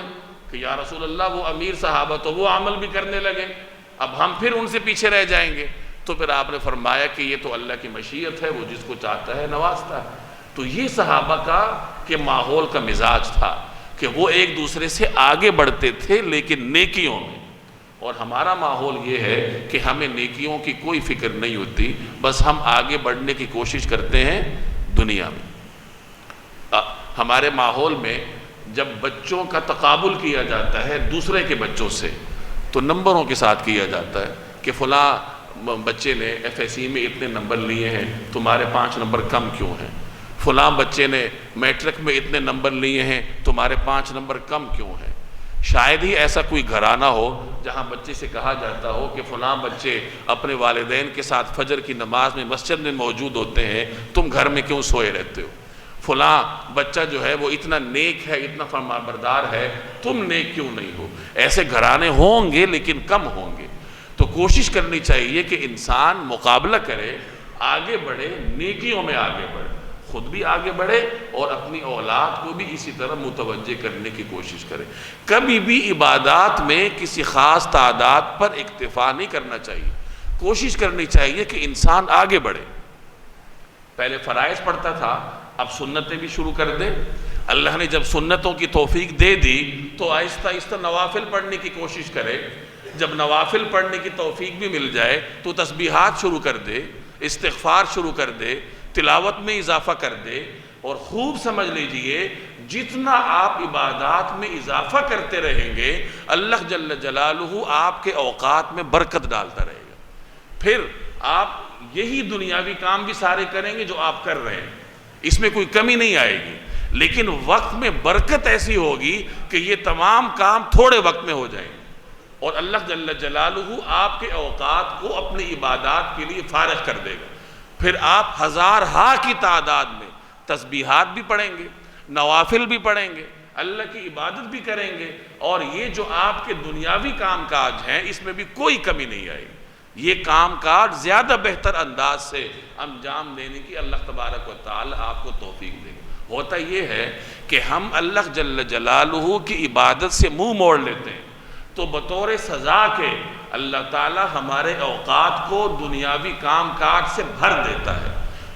کہ یا رسول اللہ، وہ امیر صحابہ تو وہ عمل بھی کرنے لگے، اب ہم پھر ان سے پیچھے رہ جائیں گے۔ تو پھر آپ نے فرمایا کہ یہ تو اللہ کی مشیت ہے، وہ جس کو چاہتا ہے نوازتا ہے۔ تو یہ صحابہ کا کہ ماحول کا مزاج تھا کہ وہ ایک دوسرے سے آگے بڑھتے تھے لیکن نیکیوں میں، اور ہمارا ماحول یہ ہے کہ ہمیں نیکیوں کی کوئی فکر نہیں ہوتی، بس ہم آگے بڑھنے کی کوشش کرتے ہیں دنیا میں۔ ہمارے ماحول میں جب بچوں کا تقابل کیا جاتا ہے دوسرے کے بچوں سے تو نمبروں کے ساتھ کیا جاتا ہے کہ فلاں بچے نے FSC میں اتنے نمبر لیے ہیں، تمہارے 5 نمبر کم کیوں ہیں؟ فلاں بچے نے میٹرک میں اتنے نمبر لیے ہیں، تمہارے 5 نمبر کم کیوں ہیں؟ شاید ہی ایسا کوئی گھرانہ ہو جہاں بچے سے کہا جاتا ہو کہ فلاں بچے اپنے والدین کے ساتھ فجر کی نماز میں مسجد میں موجود ہوتے ہیں، تم گھر میں کیوں سوئے رہتے ہو؟ فلاں بچہ جو ہے وہ اتنا نیک ہے، اتنا فرمانبردار ہے، تم نیک کیوں نہیں ہو؟ ایسے گھرانے ہوں گے لیکن کم ہوں گے۔ تو کوشش کرنی چاہیے کہ انسان مقابلہ کرے، آگے بڑھے، نیکیوں میں آگے بڑھے، خود بھی آگے بڑھے اور اپنی اولاد کو بھی اسی طرح متوجہ کرنے کی کوشش کرے۔ کبھی بھی عبادات میں کسی خاص تعداد پر اکتفا نہیں کرنا چاہیے، کوشش کرنی چاہیے کہ انسان آگے بڑھے۔ پہلے فرائض پڑھتا تھا، اب سنتیں بھی شروع کر دے۔ اللہ نے جب سنتوں کی توفیق دے دی تو آہستہ آہستہ نوافل پڑھنے کی کوشش کرے۔ جب نوافل پڑھنے کی توفیق بھی مل جائے تو تسبیحات شروع کر دے، استغفار شروع کر دے، تلاوت میں اضافہ کر دے، اور خوب سمجھ لیجئے جتنا آپ عبادات میں اضافہ کرتے رہیں گے اللہ جل جلالہ آپ کے اوقات میں برکت ڈالتا رہے گا۔ پھر آپ یہی دنیاوی کام بھی سارے کریں گے جو آپ کر رہے ہیں، اس میں کوئی کمی نہیں آئے گی، لیکن وقت میں برکت ایسی ہوگی کہ یہ تمام کام تھوڑے وقت میں ہو جائیں گے، اور اللہ جل جلالہ آپ کے اوقات کو اپنی عبادات کے لیے فارغ کر دے گا۔ پھر آپ ہزارہا کی تعداد میں تسبیحات بھی پڑھیں گے، نوافل بھی پڑھیں گے، اللہ کی عبادت بھی کریں گے، اور یہ جو آپ کے دنیاوی کام کاج ہیں اس میں بھی کوئی کمی نہیں آئے گی۔ یہ کام کاج زیادہ بہتر انداز سے انجام دینے کی اللہ تبارک و تعالی آپ کو توفیق دے گا۔ ہوتا یہ ہے کہ ہم اللہ جل جلالہ کی عبادت سے منہ موڑ لیتے ہیں تو بطور سزا کے اللہ تعالیٰ ہمارے اوقات کو دنیاوی کام کاج سے بھر دیتا ہے.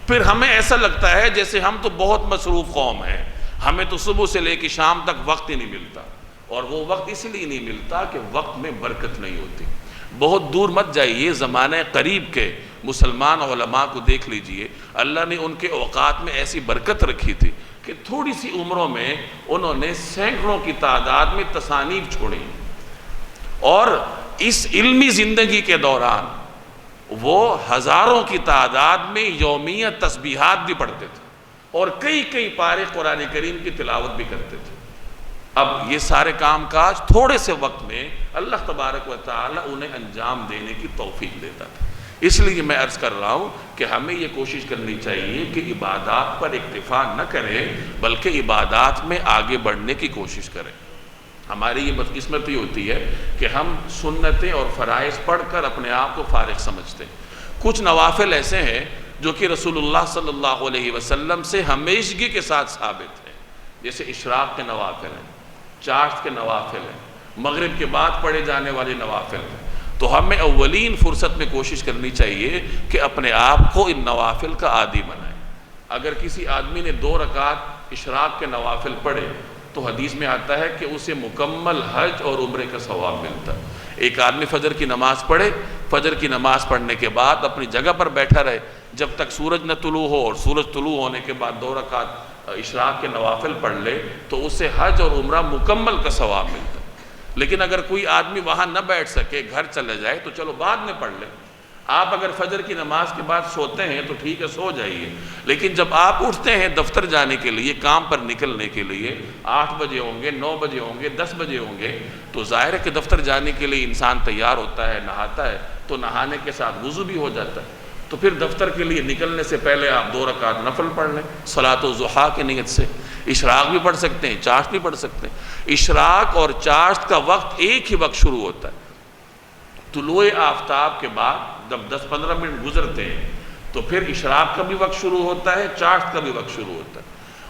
پھر ہمیں ایسا لگتا ہے جیسے ہم تو بہت مصروف قوم ہیں، ہمیں تو صبح سے لے کے شام تک وقت ہی نہیں ملتا. اور وہ وقت اس لیے نہیں ملتا کہ وقت میں برکت نہیں ہوتی. بہت دور مت جائیے، زمانہ قریب کے مسلمان علماء کو دیکھ لیجئے، اللہ نے ان کے اوقات میں ایسی برکت رکھی تھی کہ تھوڑی سی عمروں میں انہوں نے سینکڑوں کی تعداد میں تصانیف چھوڑی. اور اس علمی زندگی کے دوران وہ ہزاروں کی تعداد میں یومیہ تسبیحات بھی پڑھتے تھے اور کئی پارے قرآن کریم کی تلاوت بھی کرتے تھے. اب یہ سارے کام کاج تھوڑے سے وقت میں اللہ تبارک و تعالی انہیں انجام دینے کی توفیق دیتا تھا. اس لیے میں عرض کر رہا ہوں کہ ہمیں یہ کوشش کرنی چاہیے کہ عبادات پر اکتفا نہ کریں بلکہ عبادات میں آگے بڑھنے کی کوشش کریں. ہماری یہ بدقسمتی ہوتی ہے کہ ہم سنتیں اور فرائض پڑھ کر اپنے آپ کو فارغ سمجھتے ہیں. کچھ نوافل ایسے ہیں جو کہ رسول اللہ صلی اللہ علیہ وسلم سے ہمیشگی کے ساتھ ثابت ہیں، جیسے اشراق کے نوافل ہیں، چاشت کے نوافل ہیں، مغرب کے بعد پڑھے جانے والے نوافل ہیں. تو ہمیں اولین فرصت میں کوشش کرنی چاہیے کہ اپنے آپ کو ان نوافل کا عادی بنائیں. اگر کسی آدمی نے 2 رکعت اشراق کے نوافل پڑھے تو حدیث میں آتا ہے کہ اسے مکمل حج اور عمرے کا ثواب ملتا ہے. ایک آدمی فجر کی نماز پڑھے، فجر کی نماز پڑھنے کے بعد اپنی جگہ پر بیٹھا رہے جب تک سورج نہ طلوع ہو، اور سورج طلوع ہونے کے بعد 2 رکعت اشراق کے نوافل پڑھ لے تو اسے حج اور عمرہ مکمل کا ثواب ملتا ہے. لیکن اگر کوئی آدمی وہاں نہ بیٹھ سکے، گھر چلے جائے تو چلو بعد میں پڑھ لے. آپ اگر فجر کی نماز کے بعد سوتے ہیں تو ٹھیک ہے، سو جائیے. لیکن جب آپ اٹھتے ہیں دفتر جانے کے لیے، کام پر نکلنے کے لیے، 8 بجے ہوں گے، 9 بجے ہوں گے، 10 بجے ہوں گے، تو ظاہر ہے کہ دفتر جانے کے لیے انسان تیار ہوتا ہے، نہاتا ہے، تو نہانے کے ساتھ وضو بھی ہو جاتا ہے. تو پھر دفتر کے لیے نکلنے سے پہلے آپ 2 رکعت نفل پڑھ لیں صلاۃ الضحیٰ کی نیت سے. اشراق بھی پڑھ سکتے ہیں، چاشت بھی پڑھ سکتے ہیں. اشراق اور چاشت کا وقت ایک ہی وقت شروع ہوتا ہے. طلوع آفتاب کے بعد جب 10-15 منٹ گزرتے ہیں تو پھر اشراق کا بھی وقت شروع ہوتا ہے، چاشت کا بھی وقت شروع ہوتا ہے.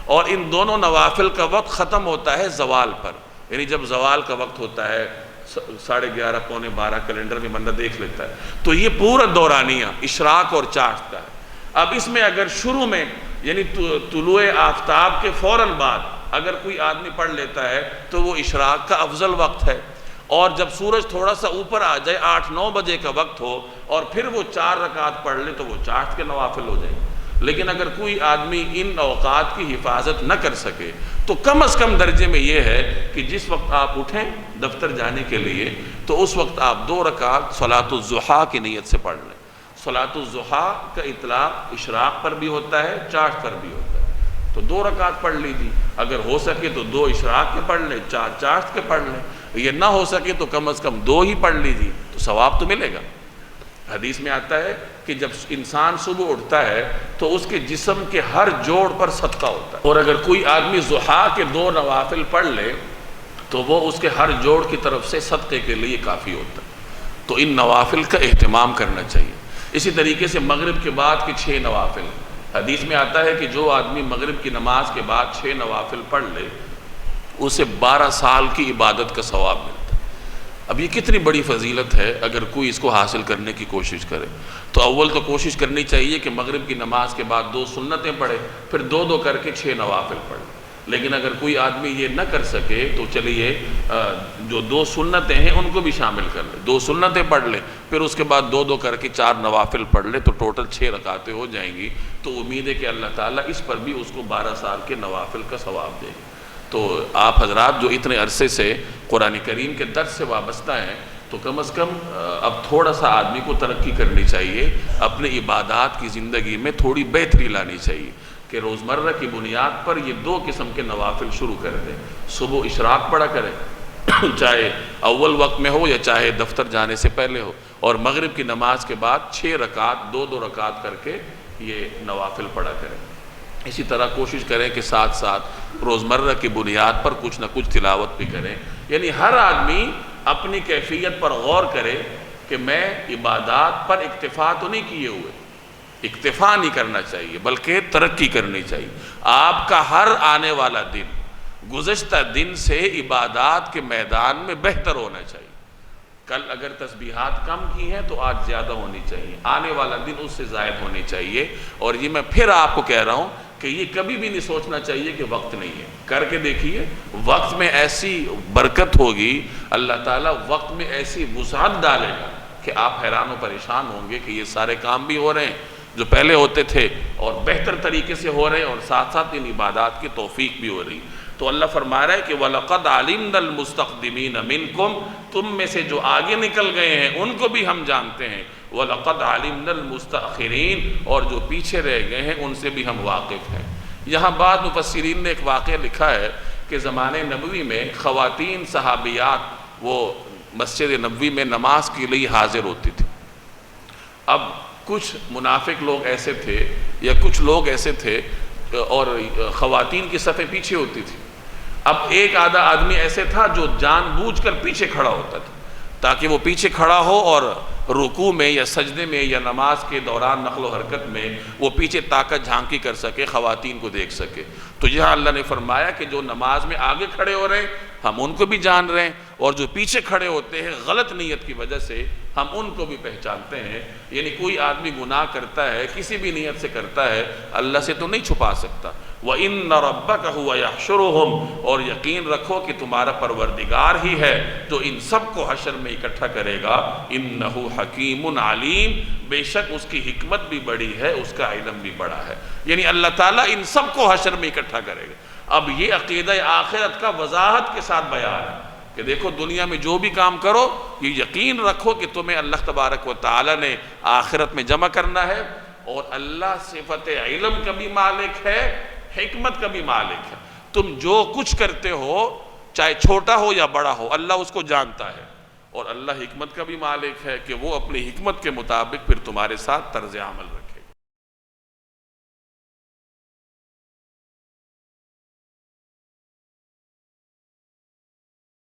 اور ان دونوں نوافل کا وقت ختم ہوتا ہے زوال پر. یعنی جب زوال کا وقت ہوتا ہے 11:30 پونے 12 کیلنڈر میں بندہ دیکھ لیتا ہے، تو یہ پورا دورانیہ اشراق اور چاشت کا ہے. اب اس میں اگر شروع میں یعنی طلوع آفتاب کے فوراً بعد اگر کوئی آدمی پڑھ لیتا ہے تو وہ اشراق کا افضل وقت ہے. اور جب سورج تھوڑا سا اوپر آ جائے، 8-9 بجے کا وقت ہو، اور پھر وہ 4 رکعت پڑھ لے تو وہ چاشت کے نوافل ہو جائیں. لیکن اگر کوئی آدمی ان اوقات کی حفاظت نہ کر سکے تو کم از کم درجے میں یہ ہے کہ جس وقت آپ اٹھیں دفتر جانے کے لیے تو اس وقت آپ 2 رکعت صلاۃ الضحیٰ کی نیت سے پڑھ لیں. صلاۃ الضحیٰ کا اطلاق اشراق پر بھی ہوتا ہے، چاشت پر بھی ہوتا ہے. تو 2 رکعت پڑھ لیجیے. اگر ہو سکے تو 2 اشراق کے پڑھ لیں، 4 چاشت کے پڑھ لیں. یہ نہ ہو سکے تو کم از کم 2 ہی پڑھ لیجیے تو ثواب تو ملے گا. حدیث میں آتا ہے کہ جب انسان صبح اٹھتا ہے تو اس کے جسم کے ہر جوڑ پر صدقہ ہوتا ہے. اور اگر کوئی آدمی ضحیٰ کے 2 نوافل پڑھ لے تو وہ اس کے ہر جوڑ کی طرف سے صدقے کے لیے کافی ہوتا ہے. تو ان نوافل کا اہتمام کرنا چاہیے. اسی طریقے سے مغرب کے بعد کے 6 نوافل، حدیث میں آتا ہے کہ جو آدمی مغرب کی نماز کے بعد 6 نوافل پڑھ لے اسے 12 سال کی عبادت کا ثواب ملتا ہے. اب یہ کتنی بڑی فضیلت ہے. اگر کوئی اس کو حاصل کرنے کی کوشش کرے تو اول تو کوشش کرنی چاہیے کہ مغرب کی نماز کے بعد 2 سنتیں پڑھے، پھر 2 کر کے 6 نوافل پڑھے. لیکن اگر کوئی آدمی یہ نہ کر سکے تو چلیے جو 2 سنتیں ہیں ان کو بھی شامل کر لے. 2 سنتیں پڑھ لے، پھر اس کے بعد 2 کر کے 4 نوافل پڑھ لے، تو ٹوٹل 6 رکعتیں ہو جائیں گی. تو امید ہے کہ اللہ تعالیٰ اس پر بھی اس کو 12 سال کے نوافل کا ثواب دے گی. تو آپ حضرات جو اتنے عرصے سے قرآن کریم کے درس سے وابستہ ہیں تو کم از کم اب تھوڑا سا آدمی کو ترقی کرنی چاہیے. اپنے عبادات کی زندگی میں تھوڑی بہتری لانی چاہیے کہ روزمرہ کی بنیاد پر یہ 2 قسم کے نوافل شروع کر دیں. صبح اشراق پڑھا کریں چاہے اول وقت میں ہو یا چاہے دفتر جانے سے پہلے ہو، اور مغرب کی نماز کے بعد 6 رکعت 2 رکعت کر کے یہ نوافل پڑھا کریں. اسی طرح کوشش کریں کہ ساتھ ساتھ روزمرہ کی بنیاد پر کچھ نہ کچھ تلاوت بھی کریں. یعنی ہر آدمی اپنی کیفیت پر غور کرے کہ میں عبادات پر اکتفا تو نہیں کیے ہوئے. اکتفا نہیں کرنا چاہیے بلکہ ترقی کرنی چاہیے. آپ کا ہر آنے والا دن گزشتہ دن سے عبادات کے میدان میں بہتر ہونا چاہیے. کل اگر تسبیحات کم کی ہیں تو آج زیادہ ہونی چاہیے، آنے والا دن اس سے زائد ہونے چاہیے۔ اور یہ میں پھر آپ کو کہہ رہا ہوں کہ یہ کبھی بھی نہیں سوچنا چاہیے کہ وقت نہیں ہے، کر کے دیکھیے، وقت میں ایسی برکت ہوگی، اللہ تعالیٰ وقت میں ایسی وسعت ڈالے گا کہ آپ حیران و پریشان ہوں گے کہ یہ سارے کام بھی ہو رہے ہیں جو پہلے ہوتے تھے اور بہتر طریقے سے ہو رہے ہیں، اور ساتھ ساتھ ان عبادات کی توفیق بھی ہو رہی۔ تو اللہ فرما رہا ہے کہ وَلَقَدْ عَلِمْنَا الْمُسْتَقْدِمِينَ مِنْكُمْ، تم میں سے جو آگے نکل گئے ہیں ان کو بھی ہم جانتے ہیں، وَلَقَدْ عَلِمْنَا الْمُسْتَأْخِرِينَ، اور جو پیچھے رہ گئے ہیں ان سے بھی ہم واقف ہیں۔ یہاں بعض مفسرین نے ایک واقعہ لکھا ہے کہ زمانے نبوی میں خواتین صحابیات وہ مسجد نبوی میں نماز کے لیے حاضر ہوتی تھی۔ اب کچھ منافق لوگ ایسے تھے یا کچھ لوگ ایسے تھے اور خواتین کی صفیں پیچھے ہوتی تھی۔ اب ایک آدھا آدمی ایسے تھا جو جان بوجھ کر پیچھے کھڑا ہوتا تھا تاکہ وہ پیچھے کھڑا ہو اور رکوع میں یا سجدے میں یا نماز کے دوران نقل و حرکت میں وہ پیچھے طاقت جھانکی کر سکے، خواتین کو دیکھ سکے۔ تو یہاں اللہ نے فرمایا کہ جو نماز میں آگے کھڑے ہو رہے ہیں ہم ان کو بھی جان رہے ہیں، اور جو پیچھے کھڑے ہوتے ہیں غلط نیت کی وجہ سے ہم ان کو بھی پہچانتے ہیں۔ یعنی کوئی آدمی گناہ کرتا ہے کسی بھی نیت سے کرتا ہے، اللہ سے تو نہیں چھپا سکتا۔ وَإِنَّ رَبَّكَ هُوَ يَحْشُرُهُمْ، اور یقین رکھو کہ تمہارا پروردگار ہی ہے جو ان سب کو حشر میں اکٹھا کرے گا۔ إِنَّهُ حَكِيمٌ عَلِيمٌ، بے شک اس کی حکمت بھی بڑی ہے، اس کا علم بھی بڑا ہے۔ یعنی اللہ تعالیٰ ان سب کو حشر میں اکٹھا کرے گا۔ اب یہ عقیدہ آخرت کا وضاحت کے ساتھ بیان ہے کہ دیکھو دنیا میں جو بھی کام کرو یہ یقین رکھو کہ تمہیں اللہ تبارک و تعالیٰ نے آخرت میں جمع کرنا ہے، اور اللہ صفت علم کا بھی مالک ہے، حکمت کا بھی مالک ہے۔ تم جو کچھ کرتے ہو چاہے چھوٹا ہو یا بڑا ہو اللہ اس کو جانتا ہے، اور اللہ حکمت کا بھی مالک ہے کہ وہ اپنی حکمت کے مطابق پھر تمہارے ساتھ طرز عمل رکھے۔